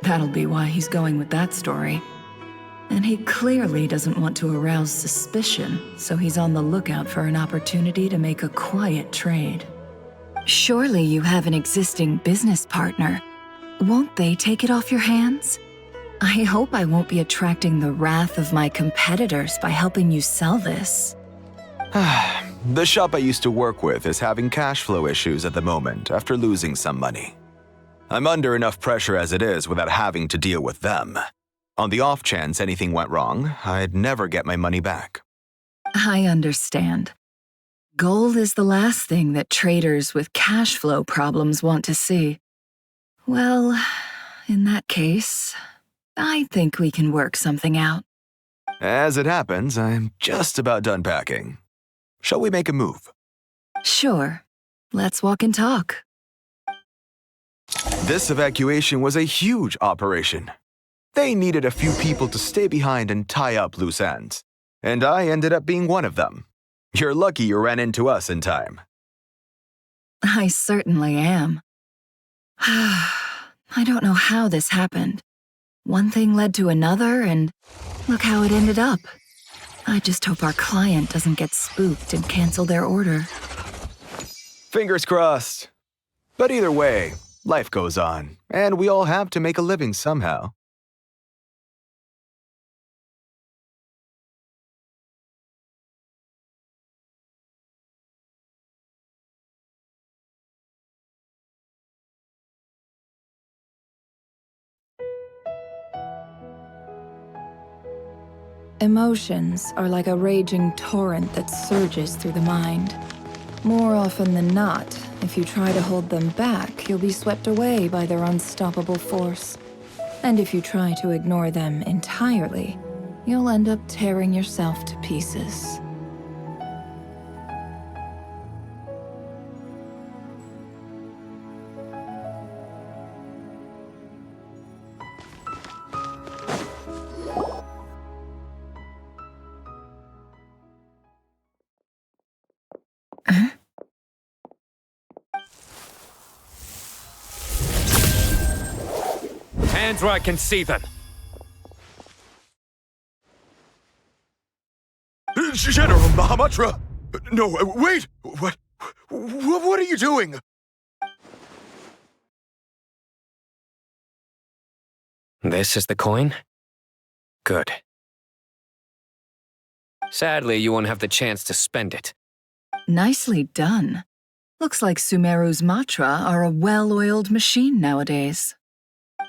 That'll be why he's going with that story. And he clearly doesn't want to arouse suspicion, so he's on the lookout for an opportunity to make a quiet trade. Surely you have an existing business partner. Won't they take it off your hands? I hope I won't be attracting the wrath of my competitors by helping you sell this. The shop I used to work with is having cash flow issues at the moment after losing some money. I'm under enough pressure as it is without having to deal with them. On the off chance anything went wrong, I'd never get my money back. I understand. Gold is the last thing that traders with cash flow problems want to see. Well, in that case, I think we can work something out. As it happens, I'm just about done packing. Shall we make a move? Sure. Let's walk and talk. This evacuation was a huge operation. They needed a few people to stay behind and tie up loose ends, and I ended up being one of them. You're lucky you ran into us in time. I certainly am. I don't know how this happened. One thing led to another, and look how it ended up. I just hope our client doesn't get spooked and cancel their order. Fingers crossed. But either way, life goes on, and we all have to make a living somehow. Emotions are like a raging torrent that surges through the mind. More often than not, if you try to hold them back, you'll be swept away by their unstoppable force. And if you try to ignore them entirely, you'll end up tearing yourself to pieces. Hands where I can see them. General Mahamatra! No, wait! What are you doing? This is the coin? Good. Sadly, you won't have the chance to spend it. Nicely done. Looks like Sumeru's Matra are a well-oiled machine nowadays.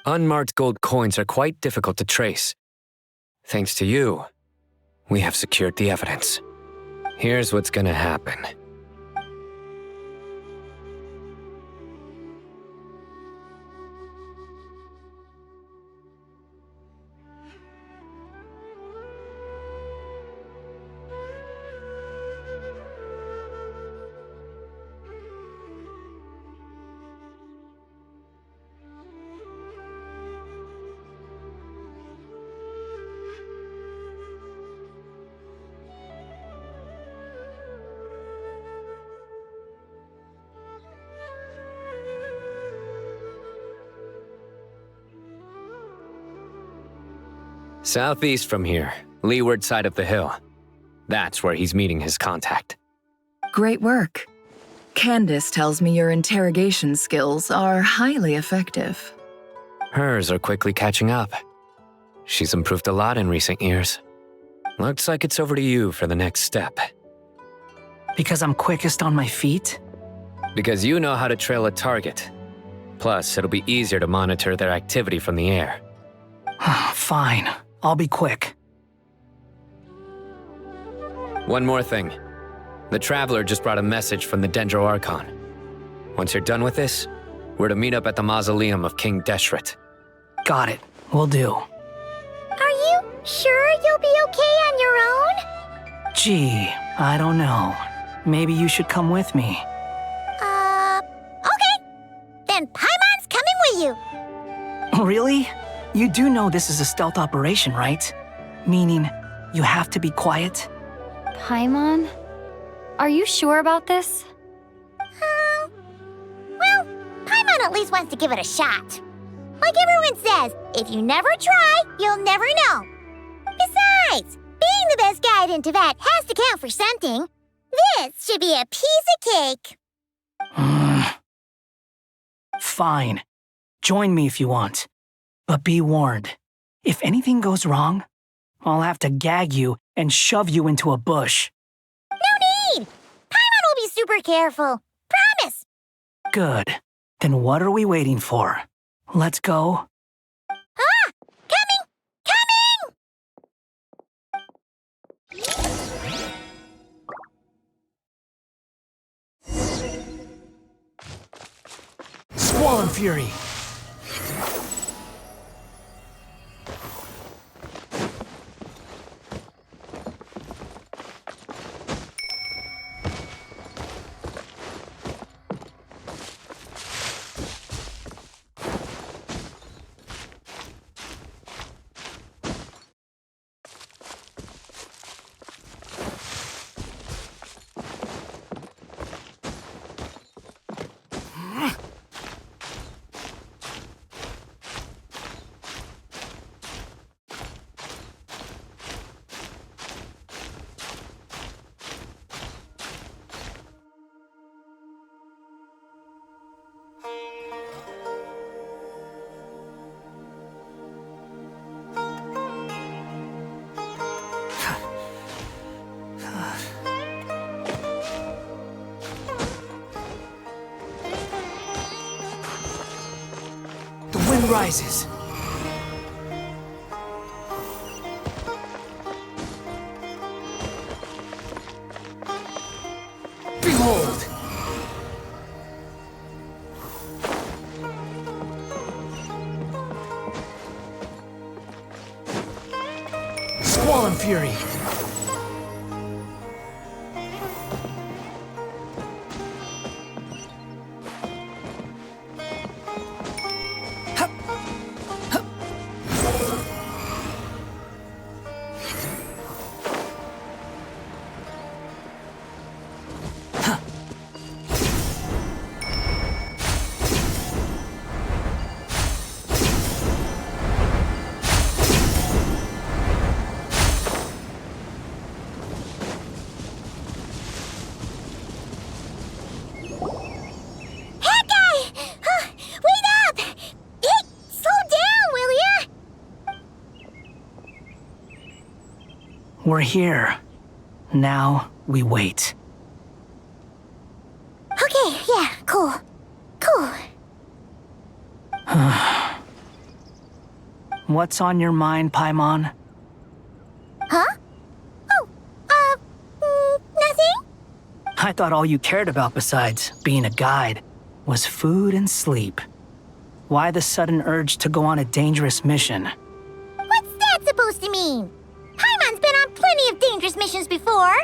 Unmarked gold coins are quite difficult to trace. Thanks to you, we have secured the evidence. Here's what's gonna happen. Southeast from here, leeward side of the hill. That's where he's meeting his contact. Great work. Candace tells me your interrogation skills are highly effective. Hers are quickly catching up. She's improved a lot in recent years. Looks like it's over to you for the next step. Because I'm quickest on my feet? Because you know how to trail a target. Plus, it'll be easier to monitor their activity from the air. Fine. I'll be quick. One more thing. The Traveler just brought a message from the Dendro Archon. Once you're done with this, we're to meet up at the mausoleum of King Deshret. Got it. Will do. Are you sure you'll be okay on your own? Gee, I don't know. Maybe you should come with me. Okay. Then Paimon's coming with you. Really? You do know this is a stealth operation, right? Meaning, you have to be quiet? Paimon? Are you sure about this? Well, Paimon at least wants to give it a shot. Like everyone says, if you never try, you'll never know. Besides, being the best guide in Teyvat has to count for something. This should be a piece of cake. Fine. Join me if you want. But be warned, if anything goes wrong, I'll have to gag you and shove you into a bush. No need! Paimon will be super careful. Promise! Good. Then what are we waiting for? Let's go. Ah! Coming! Squall and Fury! Wind rises. Behold! fury. We're here. Now we wait. Okay, yeah, cool. Cool. What's on your mind, Paimon? Huh? Oh, nothing? I thought all you cared about besides being a guide was food and sleep. Why the sudden urge to go on a dangerous mission? What's that supposed to mean? Paimon's been on plenty of dangerous missions before.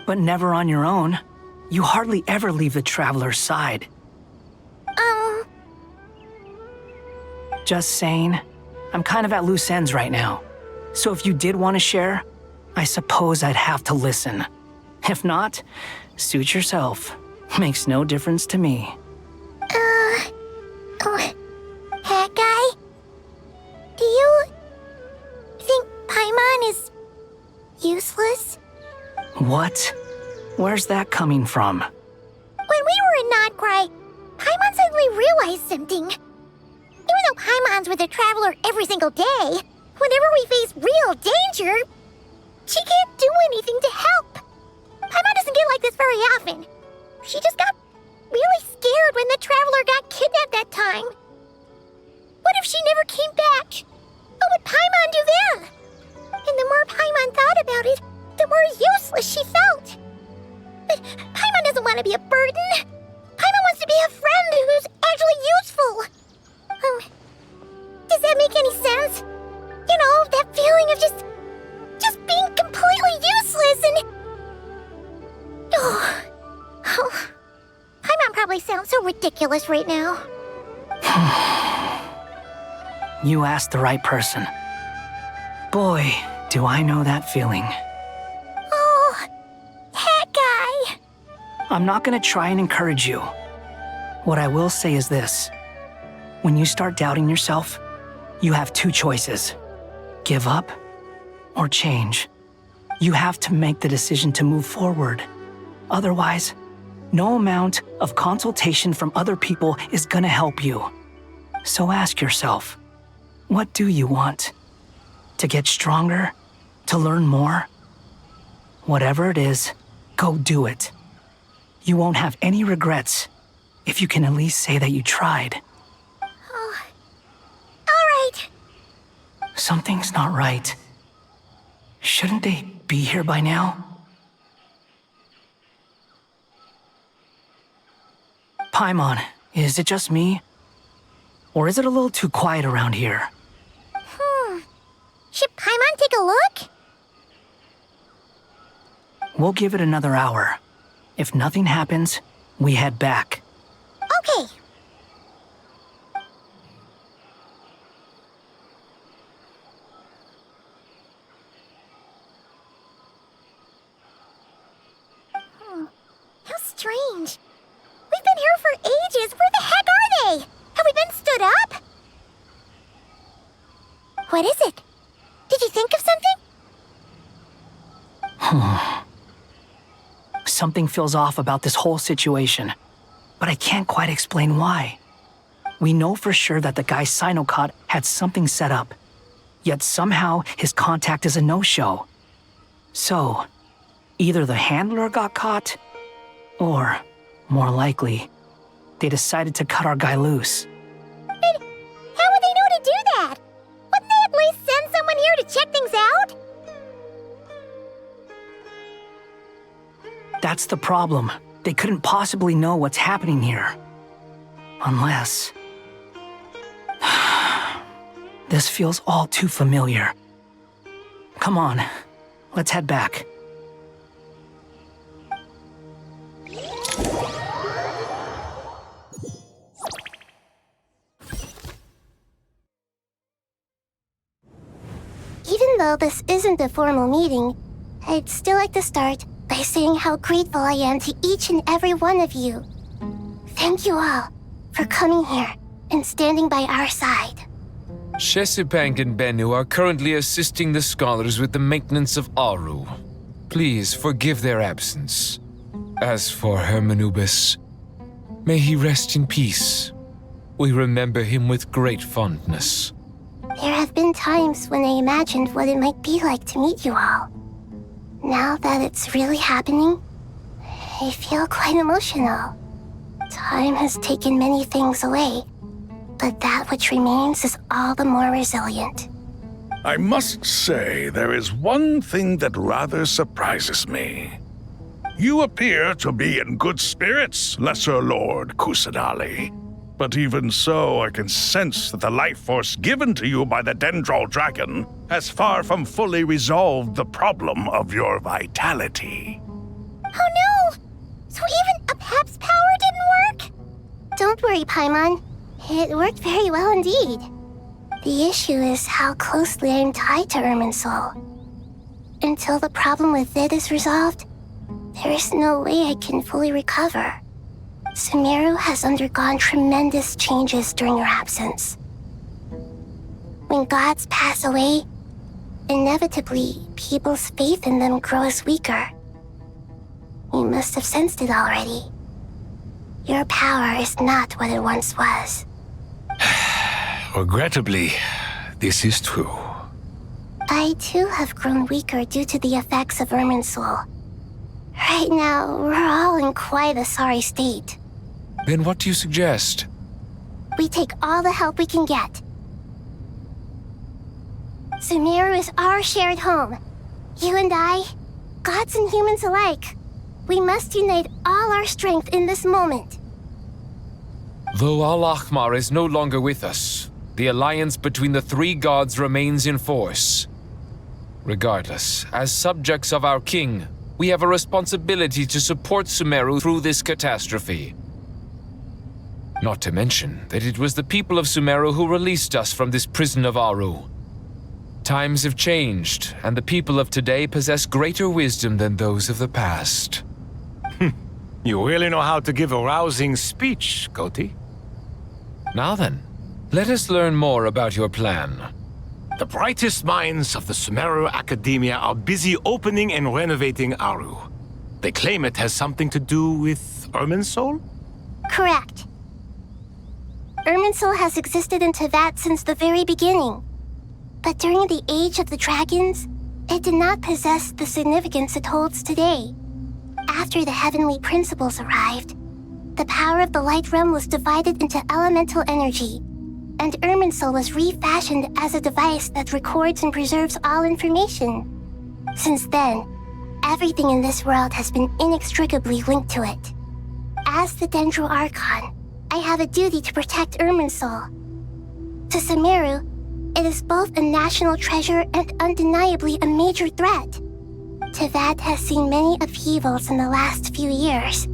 But never on your own. You hardly ever leave the traveler's side. Just saying, I'm kind of at loose ends right now. So if you did want to share, I suppose I'd have to listen. If not, suit yourself. Makes no difference to me. Hat guy? Do you think Paimon is useless? What? Where's that coming from? When we were in Nodcry, Paimon suddenly realized something. Even though Paimon's with a traveler every single day, whenever we face real danger, she can't do anything to help. Paimon doesn't get like this very often. She just got really scared when the traveler got kidnapped that time. What if she never came back? What would Paimon do then? And the more Paimon thought about it, the more useless she felt. But Paimon doesn't want to be a burden. Paimon wants to be a friend who's actually useful. Does that make any sense? You know, that feeling of just being completely useless and... Oh. Paimon probably sounds so ridiculous right now. You asked the right person. Boy, do I know that feeling. Oh, hat guy. I'm not gonna try and encourage you. What I will say is this. When you start doubting yourself, you have two choices. Give up or change. You have to make the decision to move forward. Otherwise, no amount of consultation from other people is gonna help you. So ask yourself, what do you want? To get stronger? To learn more? Whatever it is, go do it. You won't have any regrets if you can at least say that you tried. Oh. All right. Something's not right. Shouldn't they be here by now? Paimon, is it just me? Or is it a little too quiet around here? Should Paimon take a look? We'll give it another hour. If nothing happens, we head back. Okay. How strange. We've been here for ages. Where the heck are they? Have we been stood up? What is it? Did you think of something? Something feels off about this whole situation, but I can't quite explain why. We know for sure that the guy Sino caught had something set up, yet somehow his contact is a no-show. So, either the handler got caught, or, more likely, they decided to cut our guy loose. But how would they know to do that? Wouldn't they at least send someone here to check things out? That's the problem. They couldn't possibly know what's happening here. Unless... This feels all too familiar. Come on, Let's head back. Even though this isn't a formal meeting, I'd still like to start by saying how grateful I am to each and every one of you. Thank you all for coming here and standing by our side. Shesipank and Bennu are currently assisting the scholars with the maintenance of Aru. Please forgive their absence. As for Hermanubis, may he rest in peace. We remember him with great fondness. There have been times when I imagined what it might be like to meet you all. Now that it's really happening, I feel quite emotional. Time has taken many things away, but that which remains is all the more resilient. I must say, there is one thing that rather surprises me. You appear to be in good spirits, Lesser Lord Kusanali. But even so, I can sense that the life force given to you by the Dendral Dragon has far from fully resolved the problem of your vitality. Oh no! So even a Pep's power didn't work? Don't worry, Paimon. It worked very well indeed. The issue is how closely I am tied to Irminsul. Until the problem with it is resolved, there is no way I can fully recover. Sumeru has undergone tremendous changes during your absence. When gods pass away, inevitably, people's faith in them grows weaker. You must have sensed it already. Your power is not what it once was. Regrettably, this is true. I too have grown weaker due to the effects of Irminsul. Right now, we're all in quite a sorry state. Then what do you suggest? We take all the help we can get. Sumeru is our shared home. You and I, gods and humans alike. We must unite all our strength in this moment. Though Al-Ahmar is no longer with us, the alliance between the three gods remains in force. Regardless, as subjects of our king, we have a responsibility to support Sumeru through this catastrophe. Not to mention that it was the people of Sumeru who released us from this prison of Aru. Times have changed, and the people of today possess greater wisdom than those of the past. You really know how to give a rousing speech, Koti. Now then, let us learn more about your plan. The brightest minds of the Sumeru Academia are busy opening and renovating Aru. They claim it has something to do with Irminsul? Correct. Irminsul has existed in Tevat since the very beginning. But during the Age of the Dragons, it did not possess the significance it holds today. After the heavenly principles arrived, the power of the Light Realm was divided into elemental energy, and Irminsul was refashioned as a device that records and preserves all information. Since then, everything in this world has been inextricably linked to it. As the Dendro Archon, I have a duty to protect Irminsul. To Sumeru, it is both a national treasure and undeniably a major threat. Tevat has seen many upheavals in the last few years.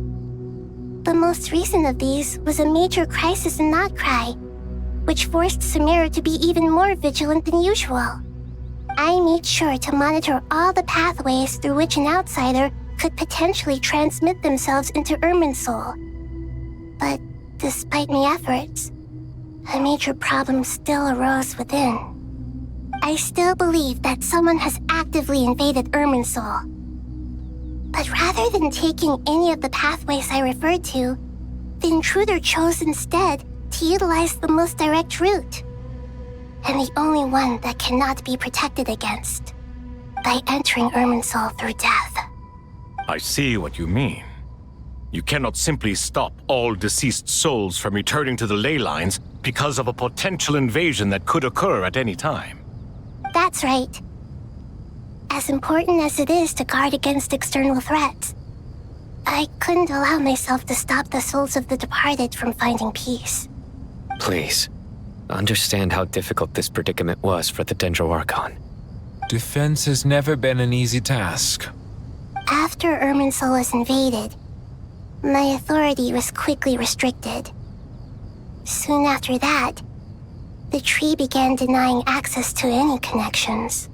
The most recent of these was a major crisis in Notcry, which forced Sumeru to be even more vigilant than usual. I made sure to monitor all the pathways through which an outsider could potentially transmit themselves into Irminsul. But despite my efforts, a major problem still arose within. I still believe that someone has actively invaded Irminsul. But rather than taking any of the pathways I referred to, the intruder chose instead to utilize the most direct route, and the only one that cannot be protected against, by entering Irminsul through death. I see what you mean. You cannot simply stop all deceased souls from returning to the ley lines because of a potential invasion that could occur at any time. That's right. As important as it is to guard against external threats, I couldn't allow myself to stop the souls of the departed from finding peace. Please, understand how difficult this predicament was for the Dendro Archon. Defense has never been an easy task. After Irminsul was invaded, my authority was quickly restricted. Soon after that, the tree began denying access to any connections.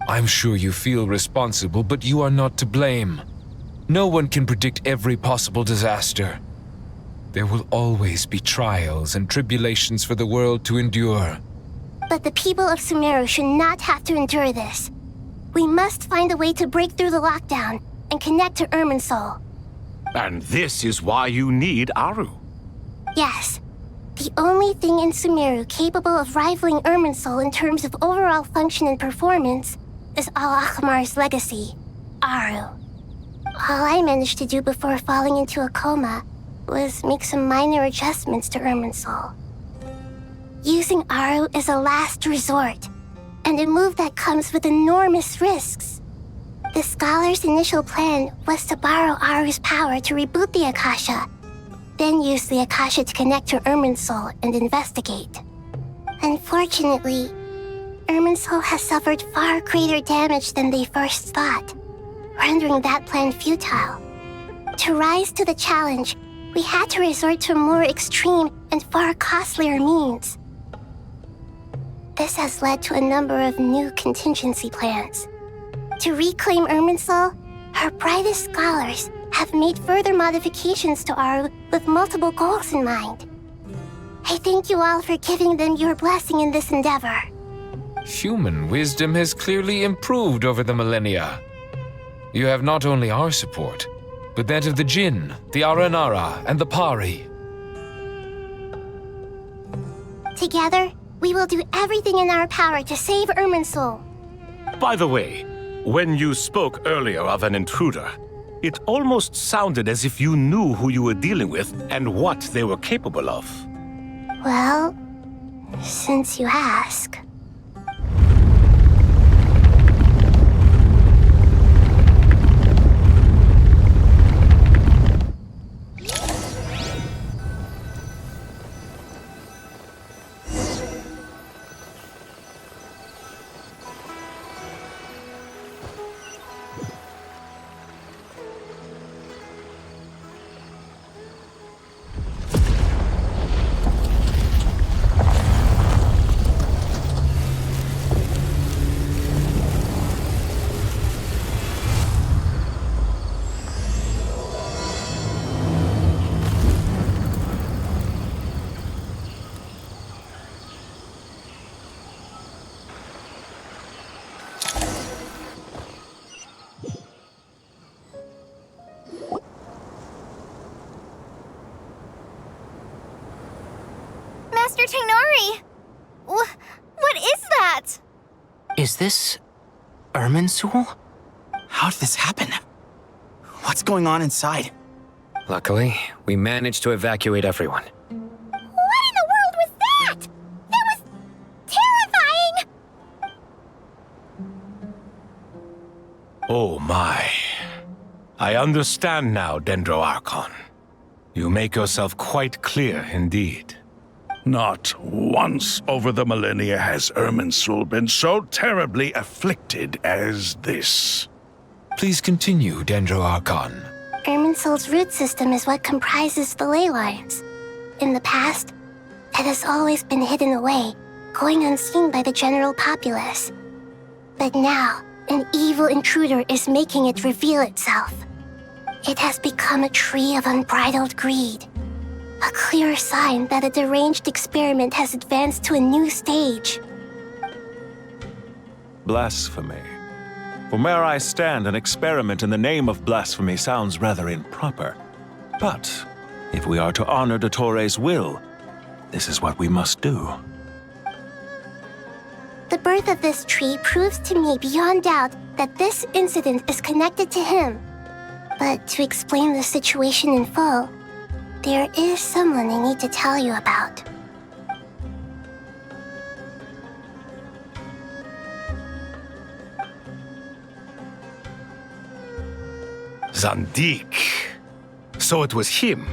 I'm sure you feel responsible, but you are not to blame. No one can predict every possible disaster. There will always be trials and tribulations for the world to endure. But the people of Sumeru should not have to endure this. We must find a way to break through the lockdown and connect to Irminsul. And this is why you need Aru. Yes. The only thing in Sumeru capable of rivaling Irminsul in terms of overall function and performance is Al-Akhmar's legacy, Aru. All I managed to do before falling into a coma was make some minor adjustments to Irminsul. Using Aru is a last resort, and a move that comes with enormous risks. The scholar's initial plan was to borrow Aru's power to reboot the Akasha, then use the Akasha to connect to Irminsul and investigate. Unfortunately, Irminsul has suffered far greater damage than they first thought, rendering that plan futile. To rise to the challenge, we had to resort to more extreme and far costlier means. This has led to a number of new contingency plans. To reclaim Irminsul, our brightest scholars have made further modifications to Aru with multiple goals in mind. I thank you all for giving them your blessing in this endeavor. Human wisdom has clearly improved over the millennia. You have not only our support, but that of the Jinn, the Aranara, and the Pari. Together, we will do everything in our power to save Irminsul. By the way, when you spoke earlier of an intruder, it almost sounded as if you knew who you were dealing with and what they were capable of. Well, since you ask. Master Tainari! What is that? Is this Irminsul? How did this happen? What's going on inside? Luckily, we managed to evacuate everyone. What in the world was that? That was terrifying! Oh my. I understand now, Dendro Archon. You make yourself quite clear indeed. Not once over the millennia has Irminsul been so terribly afflicted as this. Please continue, Dendro Archon. Irminsul's root system is what comprises the ley lines. In the past, it has always been hidden away, going unseen by the general populace. But now, an evil intruder is making it reveal itself. It has become a tree of unbridled greed. A clear sign that a deranged experiment has advanced to a new stage. Blasphemy. From where I stand, an experiment in the name of blasphemy sounds rather improper. But if we are to honor Dottores' will, this is what we must do. The birth of this tree proves to me beyond doubt that this incident is connected to him. But to explain the situation in full, there is someone I need to tell you about. Zandik. So it was him.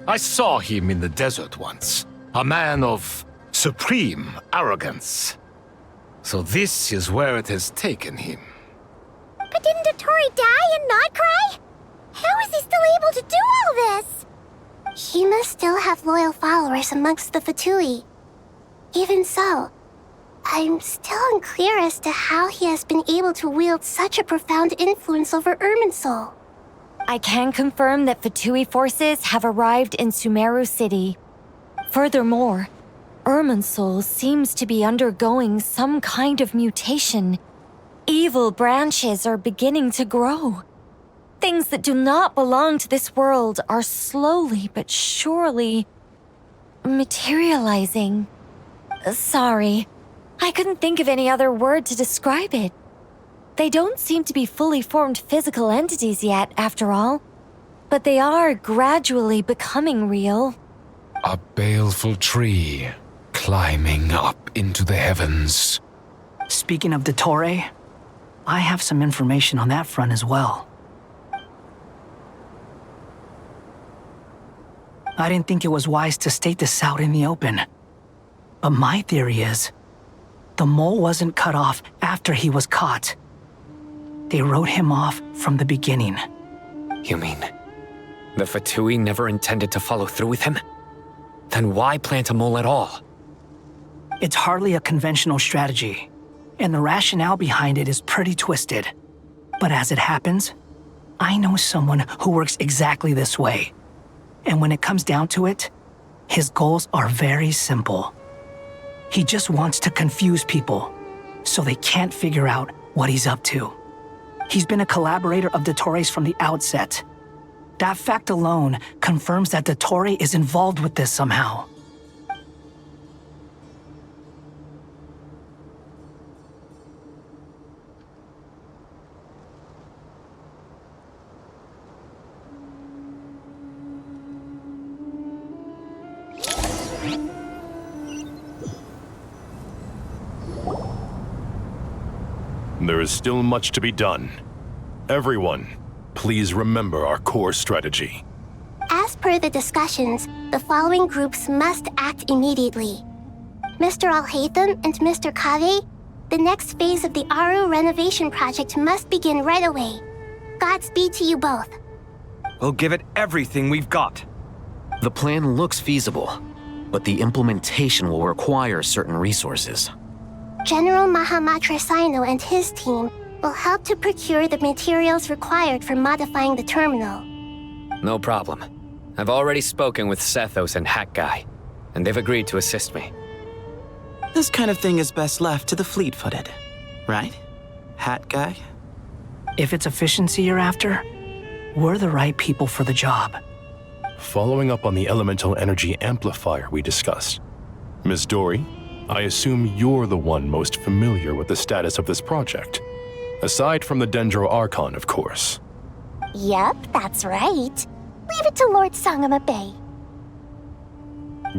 I saw him in the desert once. A man of supreme arrogance. So this is where it has taken him. But didn't Dottore die and not cry? How is he still able to do all this? He must still have loyal followers amongst the Fatui. Even so, I'm still unclear as to how he has been able to wield such a profound influence over Irminsul. I can confirm that Fatui forces have arrived in Sumeru City. Furthermore, Irminsul seems to be undergoing some kind of mutation. Evil branches are beginning to grow. Things that do not belong to this world are slowly but surely materializing. Sorry, I couldn't think of any other word to describe it. They don't seem to be fully formed physical entities yet, after all, but they are gradually becoming real. A baleful tree climbing up into the heavens. Speaking of Dottore, I have some information on that front as well. I didn't think it was wise to state this out in the open. But my theory is, the mole wasn't cut off after he was caught. They wrote him off from the beginning. You mean, the Fatui never intended to follow through with him? Then why plant a mole at all? It's hardly a conventional strategy, and the rationale behind it is pretty twisted. But as it happens, I know someone who works exactly this way. And when it comes down to it, his goals are very simple. He just wants to confuse people, so they can't figure out what he's up to. He's been a collaborator of Dottore's from the outset. That fact alone confirms that Dottore is involved with this somehow. There is still much to be done. Everyone, please remember our core strategy. As per the discussions, the following groups must act immediately. Mr. Alhaitham and Mr. Kave, the next phase of the Aru renovation project must begin right away. Godspeed to you both. We'll give it everything we've got. The plan looks feasible, but the implementation will require certain resources. General Mahamatra Sino and his team will help to procure the materials required for modifying the terminal. No problem. I've already spoken with Sethos and Hat Guy, and they've agreed to assist me. This kind of thing is best left to the fleet-footed, right? Hat Guy? If it's efficiency you're after, we're the right people for the job. Following up on the elemental energy amplifier we discussed, Miss Dory, I assume you're the one most familiar with the status of this project. Aside from the Dendro Archon, of course. Yep, that's right. Leave it to Lord Sangama Bay.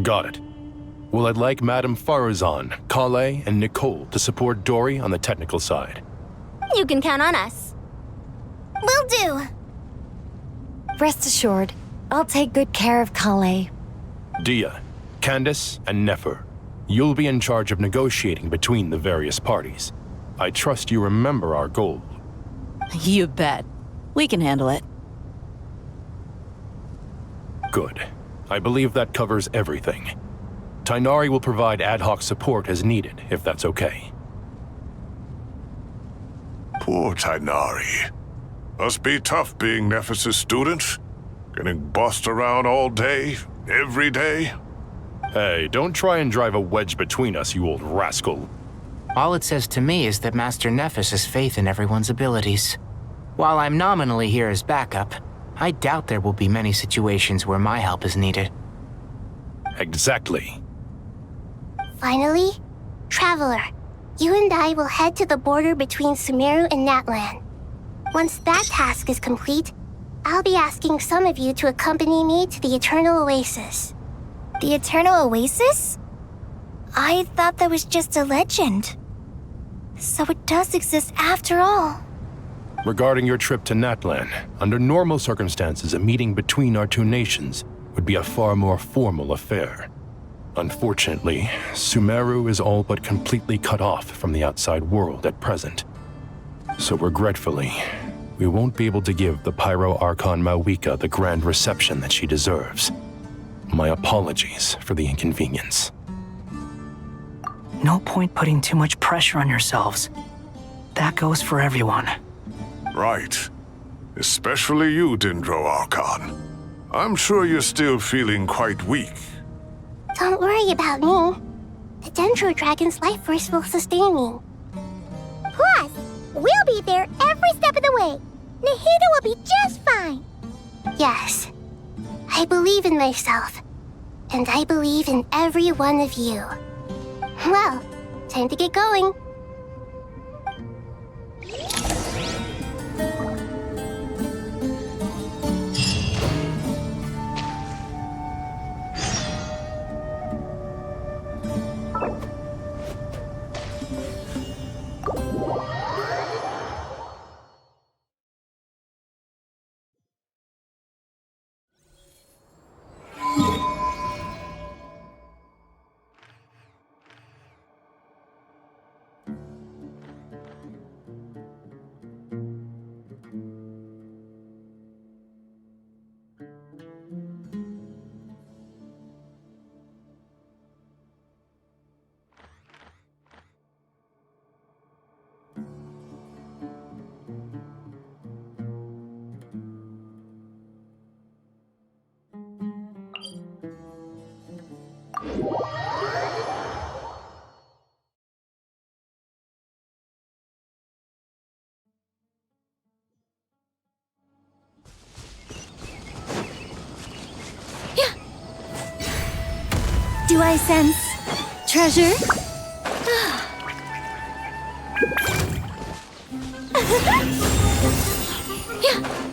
Got it. Well, I'd like Madame Farazan, Kale, and Nicole to support Dory on the technical side. You can count on us. Will do. Rest assured, I'll take good care of Kale. Dia, Candace, and Nefer, you'll be in charge of negotiating between the various parties. I trust you remember our goal. You bet. We can handle it. Good. I believe that covers everything. Tainari will provide ad hoc support as needed, if that's okay. Poor Tainari. Must be tough being Nephis' student. Getting bossed around all day, every day. Hey, don't try and drive a wedge between us, you old rascal. All it says to me is that Master Nephis has faith in everyone's abilities. While I'm nominally here as backup, I doubt there will be many situations where my help is needed. Exactly. Finally, Traveler, you and I will head to the border between Sumeru and Natlan. Once that task is complete, I'll be asking some of you to accompany me to the Eternal Oasis. The Eternal Oasis? I thought that was just a legend. So it does exist after all. Regarding your trip to Natlan, under normal circumstances, a meeting between our two nations would be a far more formal affair. Unfortunately, Sumeru is all but completely cut off from the outside world at present. So regretfully, we won't be able to give the Pyro Archon Mawika the grand reception that she deserves. My apologies for the inconvenience. No point putting too much pressure on yourselves. That goes for everyone. Right. Especially you, Dendro Archon. I'm sure you're still feeling quite weak. Don't worry about me. The Dendro Dragon's life force will sustain me. Plus, we'll be there every step of the way. Nahida will be just fine. Yes, I believe in myself. And I believe in every one of you. Well, time to get going. Do I sense treasure? Yeah.